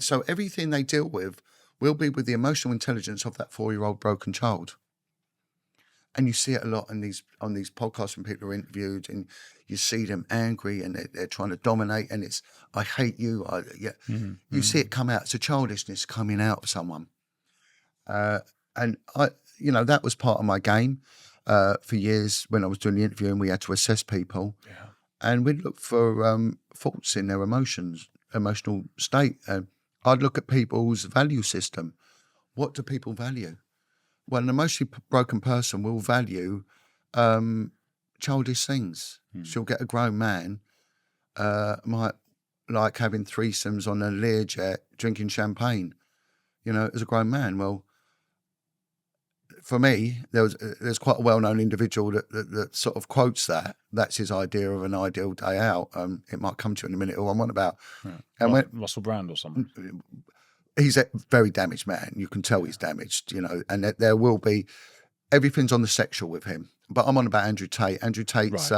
so everything they deal with will be with the emotional intelligence of that 4-year-old broken child. And you see it a lot on these podcasts when people are interviewed, and you see them angry and they're trying to dominate, and it's I hate you. You see it come out. It's a childishness coming out of someone. And that was part of my game for years when I was doing the interview, and we had to assess people, and we'd look for faults in their emotional state. I'd look at people's value system. What do people value? Well, an emotionally broken person will value childish things. She'll get a grown man, might like having threesomes on a Learjet, drinking champagne, as a grown man. Well, for me, there's quite a well-known individual that sort of quotes that. That's his idea of an ideal day out. It might come to you in a minute who I'm on about.
Yeah. And Russell Brand or something.
He's a very damaged man. You can tell he's damaged, and there will be, everything's on the sexual with him. But I'm on about Andrew Tate. Andrew Tate's,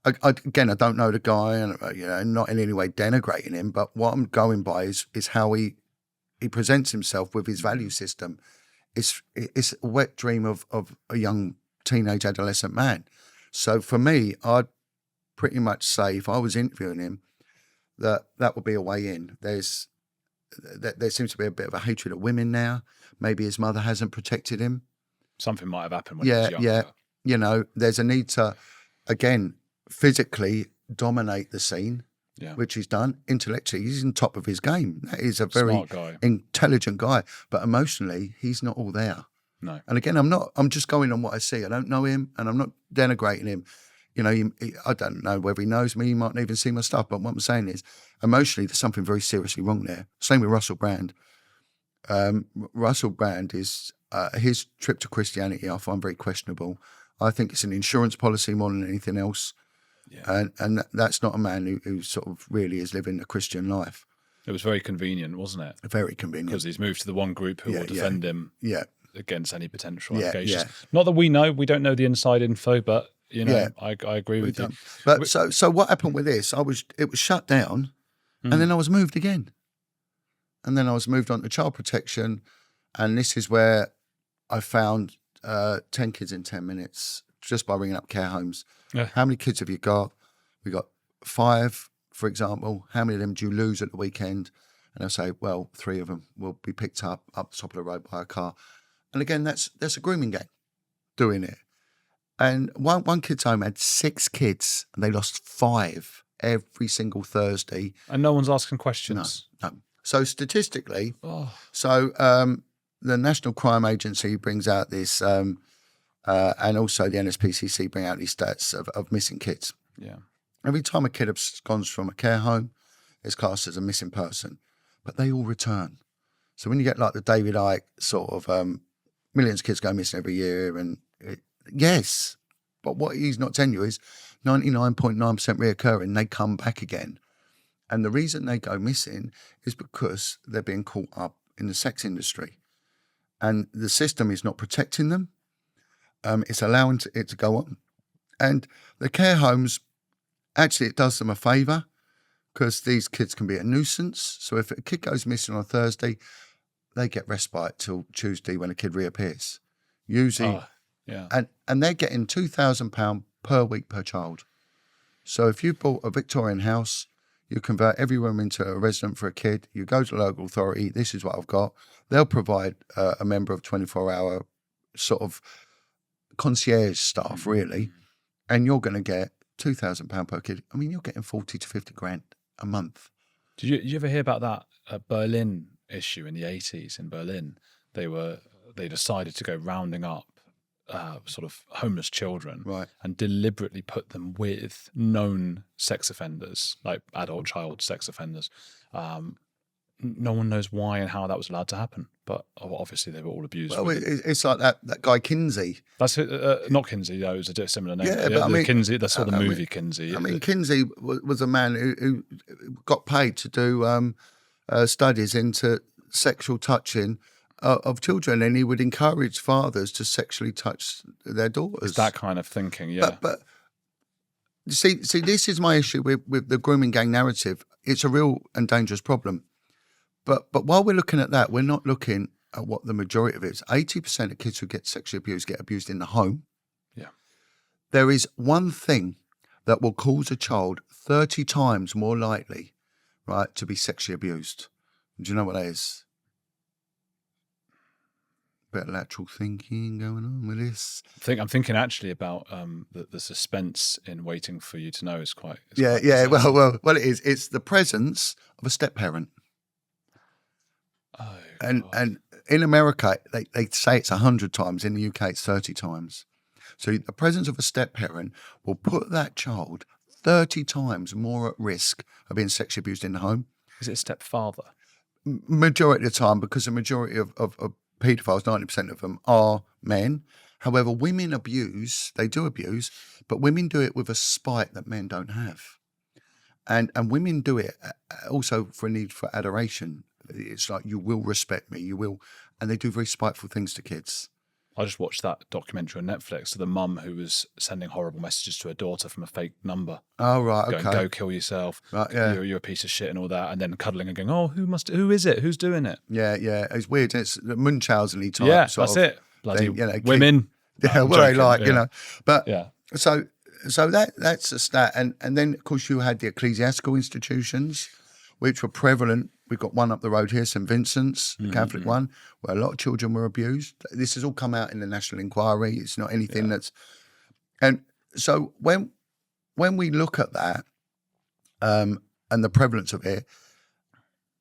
again, I don't know the guy, and not in any way denigrating him, but what I'm going by is how he presents himself with his value system. It's a wet dream of a young teenage adolescent man. So for me, I'd pretty much say if I was interviewing him, that would be a way in. There seems to be a bit of a hatred of women now. Maybe his mother hasn't protected him.
Something might have happened when he was younger.
Yeah. There's a need to, again, physically dominate the scene, which he's done. Intellectually, he's on top of his game. That is a very intelligent guy. But emotionally, he's not all there.
No.
And again, I'm just going on what I see. I don't know him, and I'm not denigrating him. I don't know whether he knows me. He might not even see my stuff. But what I'm saying is, emotionally, there's something very seriously wrong there. Same with Russell Brand. Russell Brand is his trip to Christianity I find very questionable. I think it's an insurance policy more than anything else. Yeah. And that's not a man who sort of really is living a Christian life.
It was very convenient, wasn't it?
Very convenient.
Because he's moved to the one group who will defend him against any potential allegations.
Yeah.
Not that we don't know the inside info, but I agree with you.
But so what happened with this? It was shut down, and then I was moved again, and then I was moved on to child protection, and this is where I found 10 kids in 10 minutes just by ringing up care homes. Yeah. How many kids have you got? We got 5, for example. How many of them do you lose at the weekend? And I'll say, well, 3 of them will be picked up the top of the road by a car. And again, that's a grooming gang doing it. And one kid's home had 6 kids, and they lost 5 every single Thursday.
And no one's asking questions.
No. So statistically, the National Crime Agency brings out this, and also the NSPCC bring out these stats of missing kids.
Yeah.
Every time a kid absconds from a care home, it's classed as a missing person, but they all return. So when you get like the David Icke sort of millions of kids go missing every year, and yes, but what he's not telling you is 99.9% reoccurring, they come back again. And the reason they go missing is because they're being caught up in the sex industry. And the system is not protecting them. It's allowing it to go on. And the care homes, actually, it does them a favour because these kids can be a nuisance. So if a kid goes missing on Thursday, they get respite till Tuesday when a kid reappears. Usually, and they're getting £2,000 per week per child. So if you bought a Victorian house, you convert every room into a resident for a kid. You go to the local authority. This is what I've got. They'll provide a member of 24-hour sort of concierge staff, really, and you're going to get £2,000 per kid. I mean, you're getting 40 to 50 grand a month.
Did you ever hear about that Berlin issue in the 80s in Berlin? They decided to go rounding up sort of homeless children,
right,
and deliberately put them with known sex offenders, like adult child sex offenders, no one knows why and how that was allowed to happen. But obviously they were all abused.
Well, it's like that guy Kinsey.
That's not Kinsey, though. It was a similar name.
Yeah, but I mean,
Kinsey. That's sort of the movie Kinsey.
I mean, Kinsey was a man who got paid to do studies into sexual touching of children, and he would encourage fathers to sexually touch their daughters.
It's that kind of thinking, yeah.
But see, this is my issue with the grooming gang narrative. It's a real and dangerous problem. But while we're looking at that, we're not looking at what the majority of it is. 80% of kids who get sexually abused get abused in the home.
Yeah.
There is one thing that will cause a child 30 times more likely, right, to be sexually abused. Do you know what that is? Bit of lateral thinking going on with this.
I'm thinking actually about the suspense in waiting for you to know is quite.
Yeah. Well, it is. It's the presence of a step parent.
Oh,
and in America, they say it's 100 times. In the UK, it's 30 times. So the presence of a step parent will put that child 30 times more at risk of being sexually abused in the home.
Is it a stepfather?
Majority of the time, because the majority of paedophiles, 90% of them, are men. However, women they do abuse, but women do it with a spite that men don't have. And women do it also for a need for adoration. It's like, you will respect me, you will. And they do very spiteful things to kids.
I just watched that documentary on Netflix of the mum who was sending horrible messages to her daughter from a fake number.
Oh, right,
going,
okay.
Go kill yourself.
Right, yeah.
You're a piece of shit and all that. And then cuddling and going, oh, who is it? Who's doing it?
Yeah. It's weird. It's the Munchausen type.
Yeah, that's it. Bloody
thing,
women.
Yeah, what they like,
yeah.
But
yeah.
So that's a stat. And then, of course, you had the ecclesiastical institutions, which were prevalent. We've got one up the road here, St. Vincent's, the Catholic one, where a lot of children were abused. This has all come out in the National Inquiry. It's not anything that's... And so when we look at that and the prevalence of it,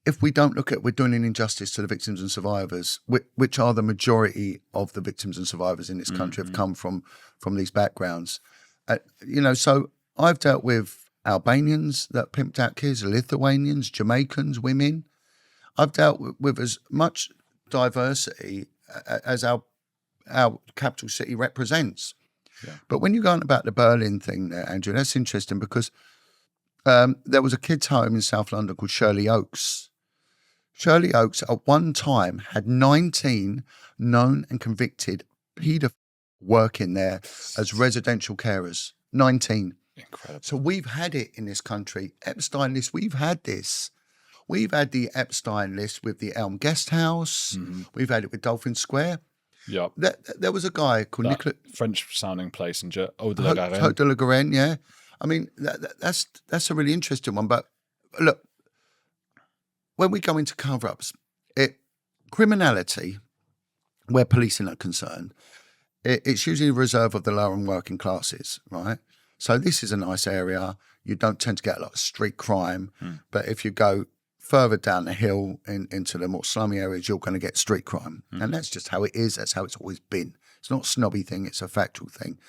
if we don't look at, we're doing an injustice to the victims and survivors, which are the majority of the victims and survivors in this country have come from these backgrounds. So I've dealt with Albanians that pimped out kids, Lithuanians, Jamaicans, women. I've dealt with as much diversity as our capital city represents. Yeah. But when you're going about the Berlin thing there, Andrew, that's interesting because there was a kids' home in South London called Shirley Oaks. Shirley Oaks at one time had 19 known and convicted paedophiles working there as residential carers. 19.
Incredible.
So we've had it in this country. Epstein list, we've had this. We've had the Epstein list with the Elm Guest House. Mm-hmm. We've had it with Dolphin Square.
Yeah.
There was a guy called Nicolas...
French-sounding place in Haute de
la Garenne, yeah. I mean, that's a really interesting one. But look, when we go into cover-ups, criminality, where policing are concerned, it's usually a reserve of the lower and working classes, right? So this is a nice area. You don't tend to get a lot of street crime. But if you go further down the hill into the more slummy areas, you're going to get street crime. And that's just how it is. That's how it's always been. It's not a snobby thing. It's a factual thing.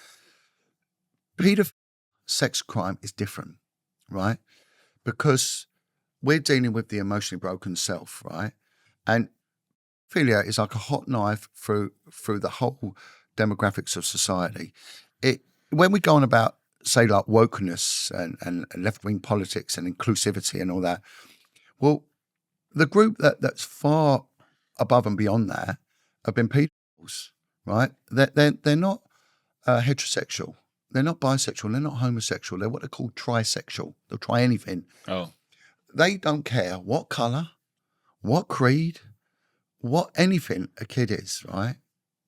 Sex crime is different, right? Because we're dealing with the emotionally broken self, right? And pedophilia is like a hot knife through the whole demographics of society. When we go on about, say, like wokeness and left-wing politics and inclusivity and all that, well, the group that's far above and beyond that have been pedophiles, right? They're not heterosexual. They're not bisexual. They're not homosexual. They're what they call trisexual. They'll try anything.
Oh.
They don't care what colour, what creed, what anything a kid is, right?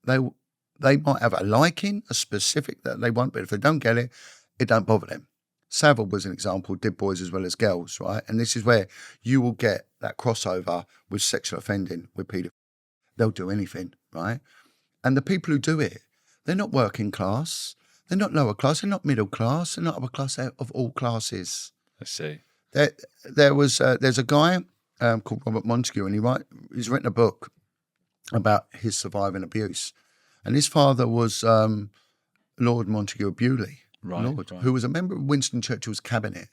They might have a liking, a specific that they want, but if they don't get it, it don't bother them. Savile was an example, did boys as well as girls, right? And this is where you will get that crossover with sexual offending with pedophilia. They'll do anything, right? And the people who do it, they're not working class, they're not lower class, they're not middle class, they're not upper class, they're of all classes.
I see.
There's a guy called Robert Montague, and he's written a book about his surviving abuse. And his father was Lord Montague of Bewley,
right.
who was a member of Winston Churchill's cabinet.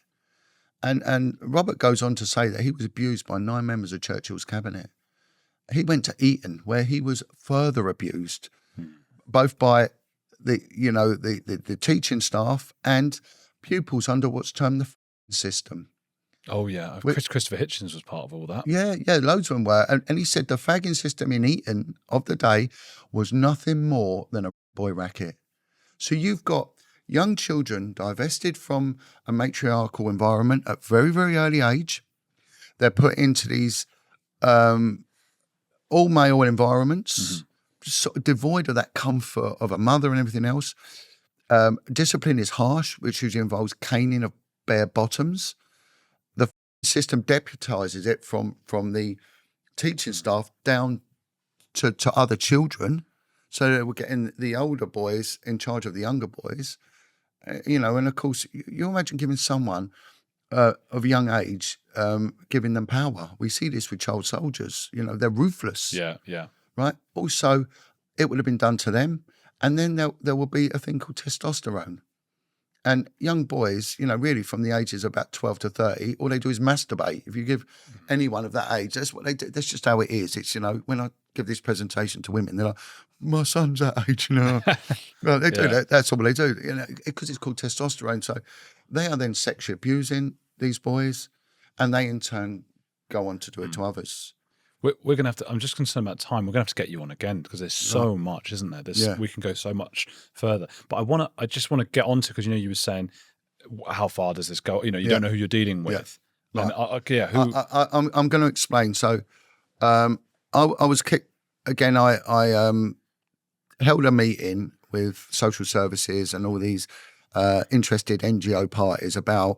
And Robert goes on to say that he was abused by 9 members of Churchill's cabinet. He went to Eton, where he was further abused, both by the teaching staff and pupils under what's termed the system.
Oh, yeah. Christopher Hitchens was part of all that.
Yeah, loads of them were. And he said the fagging system in Eton of the day was nothing more than a boy racket. So you've got young children divested from a matriarchal environment at very, very early age. They're put into these all-male environments, sort of devoid of that comfort of a mother and everything else. Discipline is harsh, which usually involves caning of bare bottoms. The system deputizes it from the teaching staff down to other children, so that we're getting the older boys in charge of the younger boys. And of course, you imagine giving someone of a young age, giving them power. We see this with child soldiers. They're ruthless.
Yeah.
Right? Also, it would have been done to them. And then there will be a thing called testosterone. And young boys, really from the ages of about 12 to 30, all they do is masturbate. If you give anyone of that age, that's what they do. That's just how it is. It's, when I give this presentation to women, they're like, my son's that age, Well, they do that. That's all they do, because it's called testosterone. So they are then sexually abusing these boys, and they in turn go on to do it to others.
We're going to have to, I'm just concerned about time. We're going to have to get you on again because there's so much, isn't there? We can go so much further. But I just want to get onto, because, you were saying, how far does this go? You don't know who you're dealing with.
Yeah.
And,
I'm going to explain. So I was kicked, again, I held a meeting with social services and all these interested NGO parties about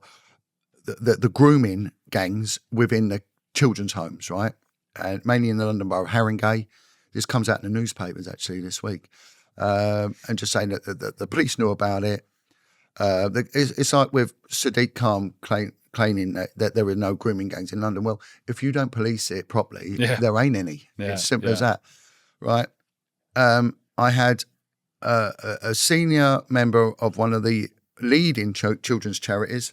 the grooming gangs within the children's homes, right? And mainly in the London Borough of Haringey. This comes out in the newspapers actually this week, and just saying that the police knew about it. It's like with Sadiq Khan claiming that there are no grooming gangs in London. Well, if you don't police it properly, there ain't any. It's simple as that, right? I had a senior member of one of the leading children's charities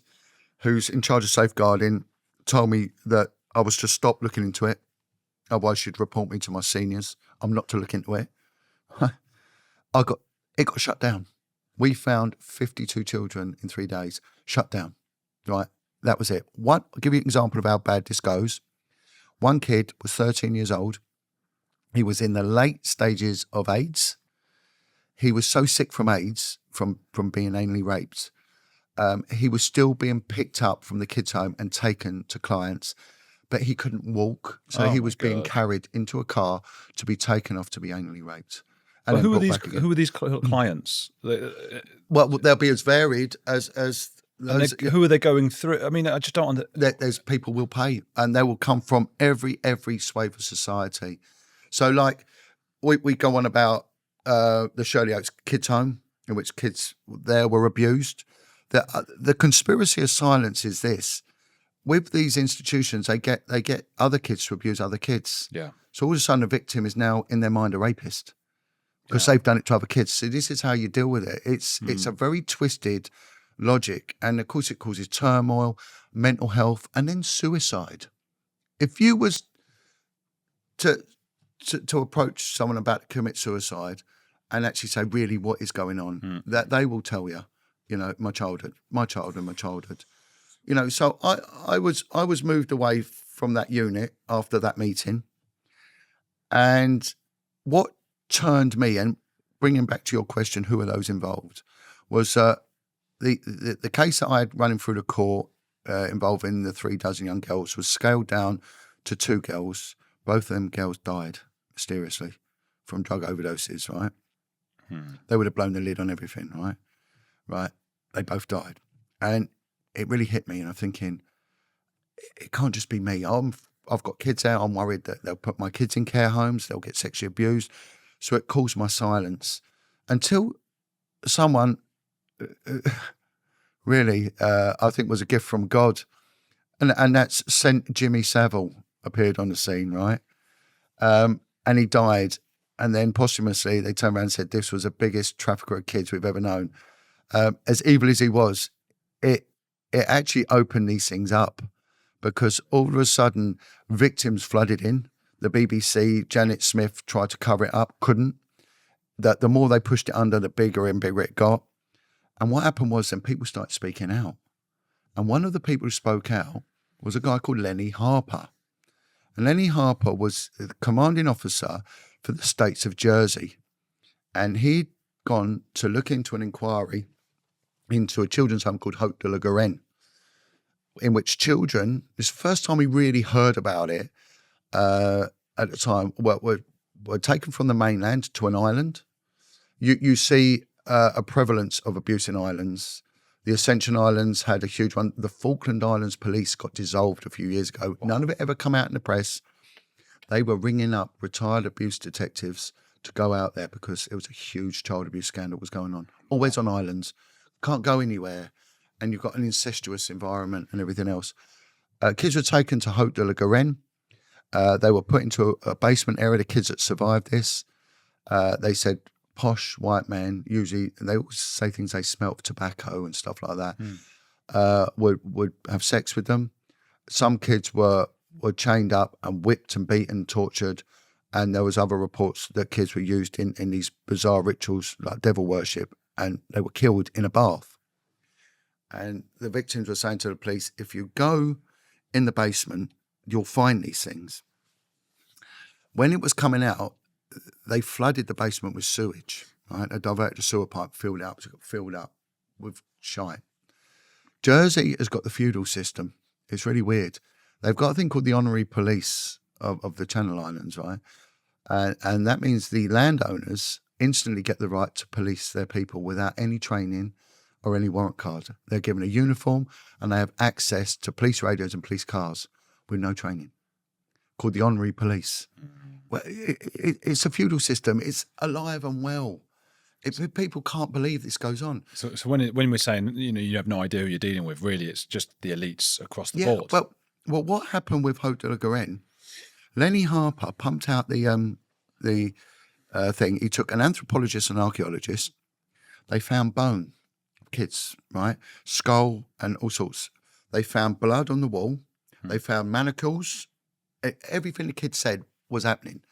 who's in charge of safeguarding told me that I was to stop looking into it. Otherwise, she'd report me to my seniors. I'm not to look into it. It got shut down. We found 52 children in 3 days. Shut down. Right? That was it. I'll give you an example of how bad this goes. One kid was 13 years old. He was in the late stages of AIDS. He was so sick from AIDS, from being anally raped. He was still being picked up from the kids' home and taken to clients. But he couldn't walk, so he was being carried into a car to be taken off to be anally raped. And
who are these clients?
Well, they'll be as varied as those.
Who are they going through? I mean, I just don't.
There's people will pay, and they will come from every swathe of society. So, like we go on about the Shirley Oaks Kids Home, in which kids there were abused. The conspiracy of silence is this. With these institutions, they get other kids to abuse other kids.
Yeah.
So all of a sudden, a victim is now in their mind a rapist because they've done it to other kids. So this is how you deal with it. It's a very twisted logic, and of course, it causes turmoil, mental health, and then suicide. If you was to approach someone about to commit suicide and actually say, really, what is going on, that they will tell you, my childhood. So I was moved away from that unit after that meeting, and what turned me, and bringing back to your question, who are those involved, was the case that I had running through the court involving the 36 young girls was scaled down to 2 girls. Both of them girls died mysteriously from drug overdoses. Right, they would have blown the lid on everything. Right, they both died, and it really hit me, and I'm thinking, it can't just be me. I've got kids out. I'm worried that they'll put my kids in care homes. They'll get sexually abused. So it caused my silence until someone really, I think, was a gift from God, and that's St. Jimmy Savile appeared on the scene, right? And he died, and then posthumously they turned around and said this was the biggest trafficker of kids we've ever known. As evil as he was, it actually opened these things up, because all of a sudden victims flooded in. The BBC, Janet Smith tried to cover it up, couldn't. That the more they pushed it under, the bigger and bigger it got. And what happened was then people started speaking out. And one of the people who spoke out was a guy called Lenny Harper. And Lenny Harper was the commanding officer for the states of Jersey. And he'd gone to look into an inquiry into a children's home called Haute de la Garenne, in which children, it's the first time we really heard about it at the time, were taken from the mainland to an island. You see a prevalence of abuse in islands. The Ascension Islands had a huge one. The Falkland Islands police got dissolved a few years ago. None of it ever come out in the press. They were ringing up retired abuse detectives to go out there because it was a huge child abuse scandal was going on. Always on islands. Can't go anywhere. And you've got an incestuous environment and everything else. Kids were taken to Haute de la Garenne. They were put into a basement area. The kids that survived this, they said, posh white man, usually, and they always say things, they smelt tobacco and stuff like that, would have sex with them. Some kids were chained up and whipped and beaten, tortured, and there was other reports that kids were used in these bizarre rituals like devil worship, and they were killed in a bath. And the victims were saying to the police, if you go in the basement, you'll find these things. When it was coming out, they flooded the basement with sewage, right? They diverted the sewer pipe, filled up with shite. Jersey has got the feudal system. It's really weird. They've got a thing called the honorary police of the Channel Islands, right? And that means the landowners instantly get the right to police their people without any training or any warrant card. They're given a uniform and they have access to police radios and police cars with no training, called the honorary police. Well, it's a feudal system. It's alive and well. People can't believe this goes on.
So when we're saying, you have no idea who you're dealing with, really, it's just the elites across the board.
Well, what happened with Haute de la Garenne? Lenny Harper pumped out the thing. He took an anthropologist and archaeologist. They found bone of kids, right? Skull and all sorts. They found blood on the wall. They found manacles. Everything the kids said was happening.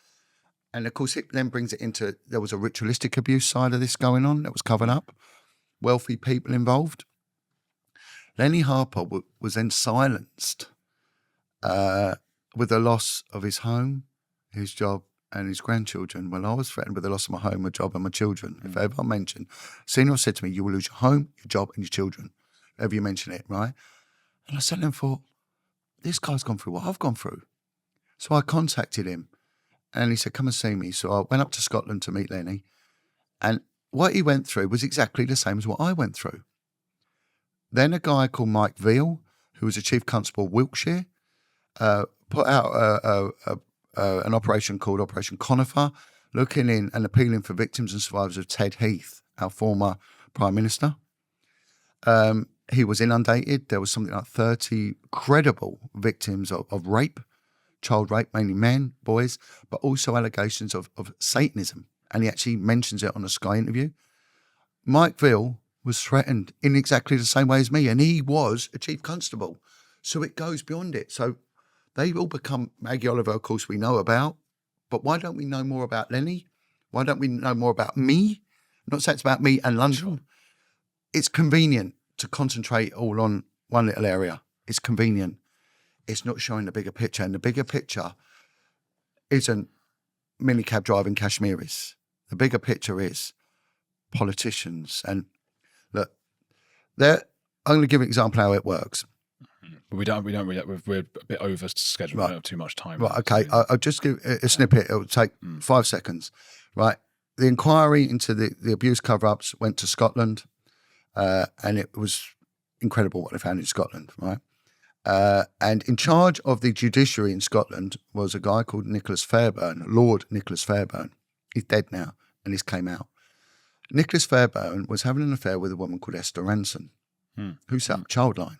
And of course, it then brings it into, there was a ritualistic abuse side of this going on that was covered up. Wealthy people involved. Lenny Harper was then silenced with the loss of his home, his job, and his grandchildren. Well, I was threatened with the loss of my home, my job, and my children. If ever I mention, senior said to me, you will lose your home, your job, and your children. If ever you mention it, right? And I sat there and thought, this guy's gone through what I've gone through. So I contacted him and he said, come and see me. So I went up to Scotland to meet Lenny. And what he went through was exactly the same as what I went through. Then a guy called Mike Veal, who was a chief constable of Wiltshire, put out an operation called Operation Conifer, looking in and appealing for victims and survivors of Ted Heath, our former Prime Minister. He was inundated. There was something like 30 credible victims of rape, child rape, mainly men, boys, but also allegations of Satanism. And he actually mentions it on a Sky interview. Mike Veal was threatened in exactly the same way as me, and he was a chief constable. So it goes beyond it. So they've all become Maggie Oliver, of course, we know about. But why don't we know more about Lenny? Why don't we know more about me? I'm not saying it's about me and London. Sure. It's convenient to concentrate all on one little area. It's convenient. It's not showing the bigger picture. And the bigger picture isn't minicab driving Kashmiris. The bigger picture is politicians. And look, I'm going to give an example how it works.
But we're a bit over schedule. Right. We don't have too much time.
Right, okay. I'll just give a snippet. It'll take 5 seconds. Right. The inquiry into the abuse cover-ups went to Scotland, and it was incredible what they found in Scotland, right? And in charge of the judiciary in Scotland was a guy called Nicholas Fairbairn, Lord Nicholas Fairbairn. He's dead now, and this came out. Nicholas Fairbairn was having an affair with a woman called Esther Ranson, who set up Childline.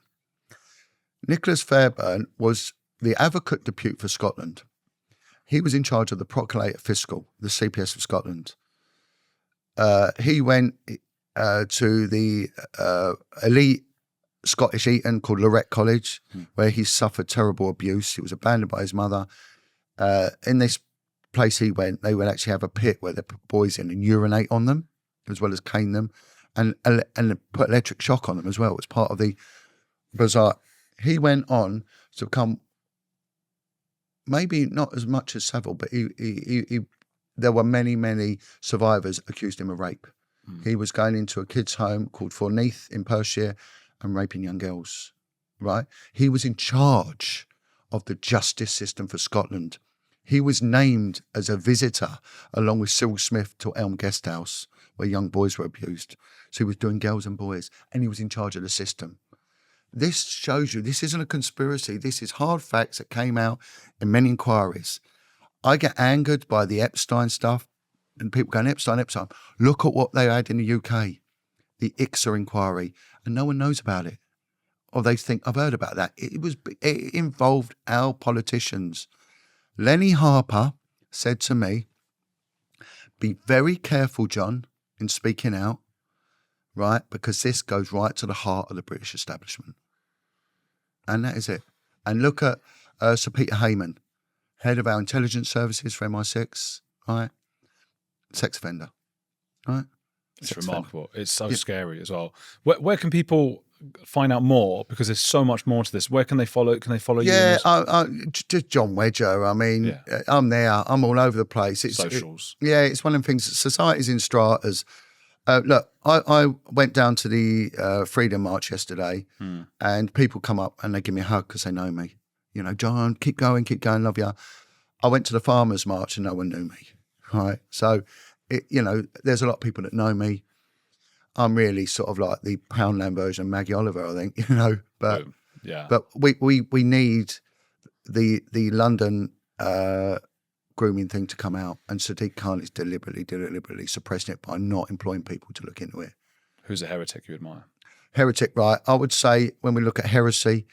Nicholas Fairbairn was the advocate depute for Scotland. He was in charge of the Procurator Fiscal, the CPS of Scotland. He went to the elite Scottish Eton called Lorette College, where he suffered terrible abuse. He was abandoned by his mother. In this place he went, they would actually have a pit where they put boys in and urinate on them, as well as cane them, and put electric shock on them as well. It was part of the bizarre. He went on to become, maybe not as much as Savile, but there were many survivors accused him of rape. He was going into a kids' home called Forneath in Perthshire and raping young girls, right? He was in charge of the justice system for Scotland. He was named as a visitor along with Cyril Smith to Elm Guest House, where young boys were abused. So he was doing girls and boys, and he was in charge of the system. This shows you, this isn't a conspiracy. This is hard facts that came out in many inquiries. I get angered by the Epstein stuff, and people going, Epstein. Look at what they had in the UK, the ICSA inquiry, and no one knows about it. Or they think, I've heard about that. It involved our politicians. Lenny Harper said to me, be very careful, John, in speaking out, right? Because this goes right to the heart of the British establishment. And that is it. And look at Sir Peter Heyman, head of our intelligence services for MI6, right? Sex offender, right?
It's sex remarkable. Offender. It's so scary as well. Where can people find out more? Because there's so much more to this. Where can they follow? Can they follow you?
Yeah, just Jon Wedger. I mean, I'm there. I'm all over the place. It's
socials.
It's one of the things. Society's in stratas. Look, I went down to the Freedom March yesterday, and people come up and they give me a hug because they know me. You know, John, keep going, love you. I went to the Farmers March and no one knew me, right? So, there's a lot of people that know me. I'm really sort of like the Poundland version of Maggie Oliver, I think, But but we need the London grooming thing to come out, and Sadiq Khan is deliberately suppressing it by not employing people to look into it.
Who's a heretic you admire?
Heretic, right? I would say when we look at heresy,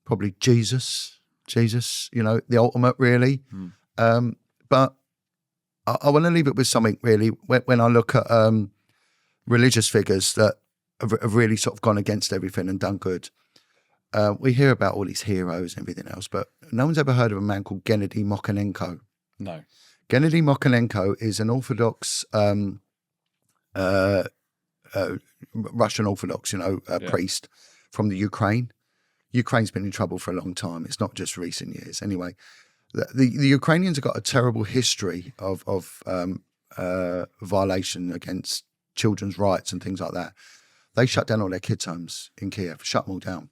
probably Jesus, the ultimate, really. But I want to leave it with something, really. When I look at religious figures that have really sort of gone against everything and done good, we hear about all these heroes and everything else, but no one's ever heard of a man called Gennady Mokhanenko.
No.
Gennady Mokhanenko is an Orthodox, Russian Orthodox, priest from the Ukraine. Ukraine's been in trouble for a long time. It's not just recent years. Anyway, the Ukrainians have got a terrible history of violation against children's rights and things like that. They shut down all their kids' homes in Kiev, shut them all down.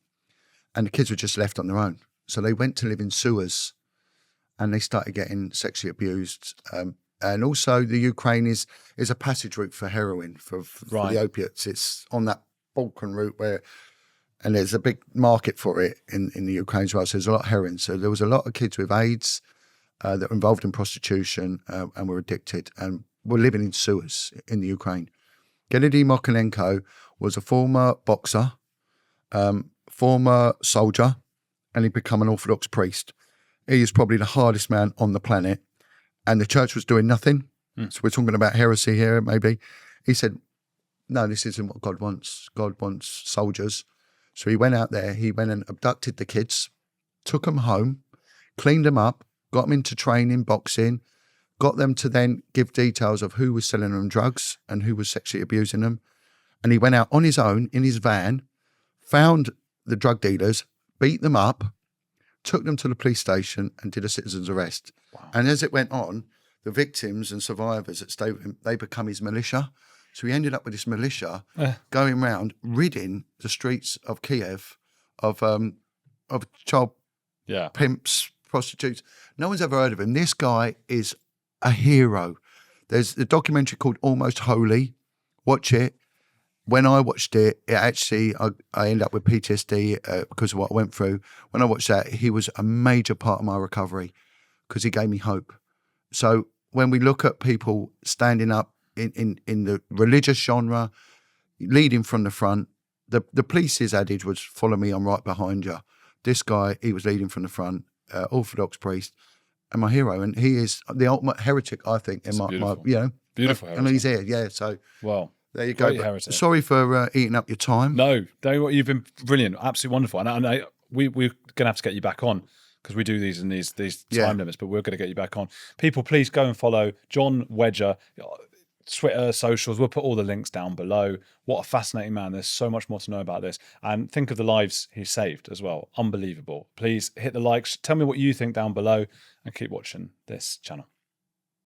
And the kids were just left on their own. So they went to live in sewers and they started getting sexually abused. And also the Ukraine is a passage route for heroin, for the opiates. It's on that Balkan route and there's a big market for it in the Ukraine as well. So there's a lot of heroin. So there was a lot of kids with AIDS that were involved in prostitution and were addicted and were living in sewers in the Ukraine. Gennady Mokhanenko was a former boxer, former soldier, and he'd become an Orthodox priest. He is probably the hardest man on the planet, and the church was doing nothing. So we're talking about heresy here, maybe. He said, no, this isn't what God wants. God wants soldiers. So he went out there, he went and abducted the kids, took them home, cleaned them up, got them into training, boxing, got them to then give details of who was selling them drugs and who was sexually abusing them. And he went out on his own in his van, found the drug dealers, beat them up, took them to the police station and did a citizen's arrest. Wow. And as it went on, the victims and survivors that stayed with him, they become his militia. So he ended up with this militia going around ridding the streets of Kiev of child pimps, prostitutes. No one's ever heard of him. This guy is a hero. There's a documentary called Almost Holy. Watch it. When I watched it, I ended up with PTSD because of what I went through. When I watched that, he was a major part of my recovery because he gave me hope. So when we look at people standing up in the religious genre, leading from the front, the police's adage was, follow me, I'm right behind you. This guy, he was leading from the front, Orthodox priest, and my hero. And he is the ultimate heretic, I think, in my
beautiful heroism.
And he's here, so...
Well,
There you go.
Great Heretic.
Sorry for eating up your time.
No, you've been brilliant, absolutely wonderful. And we're going to have to get you back on because we do these in these time limits, but we're going to get you back on. People, please go and follow Jon Wedger, Twitter, socials. We'll put all the links down below. What a fascinating man. There's so much more to know about this. And think of the lives he saved as well. Unbelievable. Please hit the likes. Tell me what you think down below and keep watching this channel.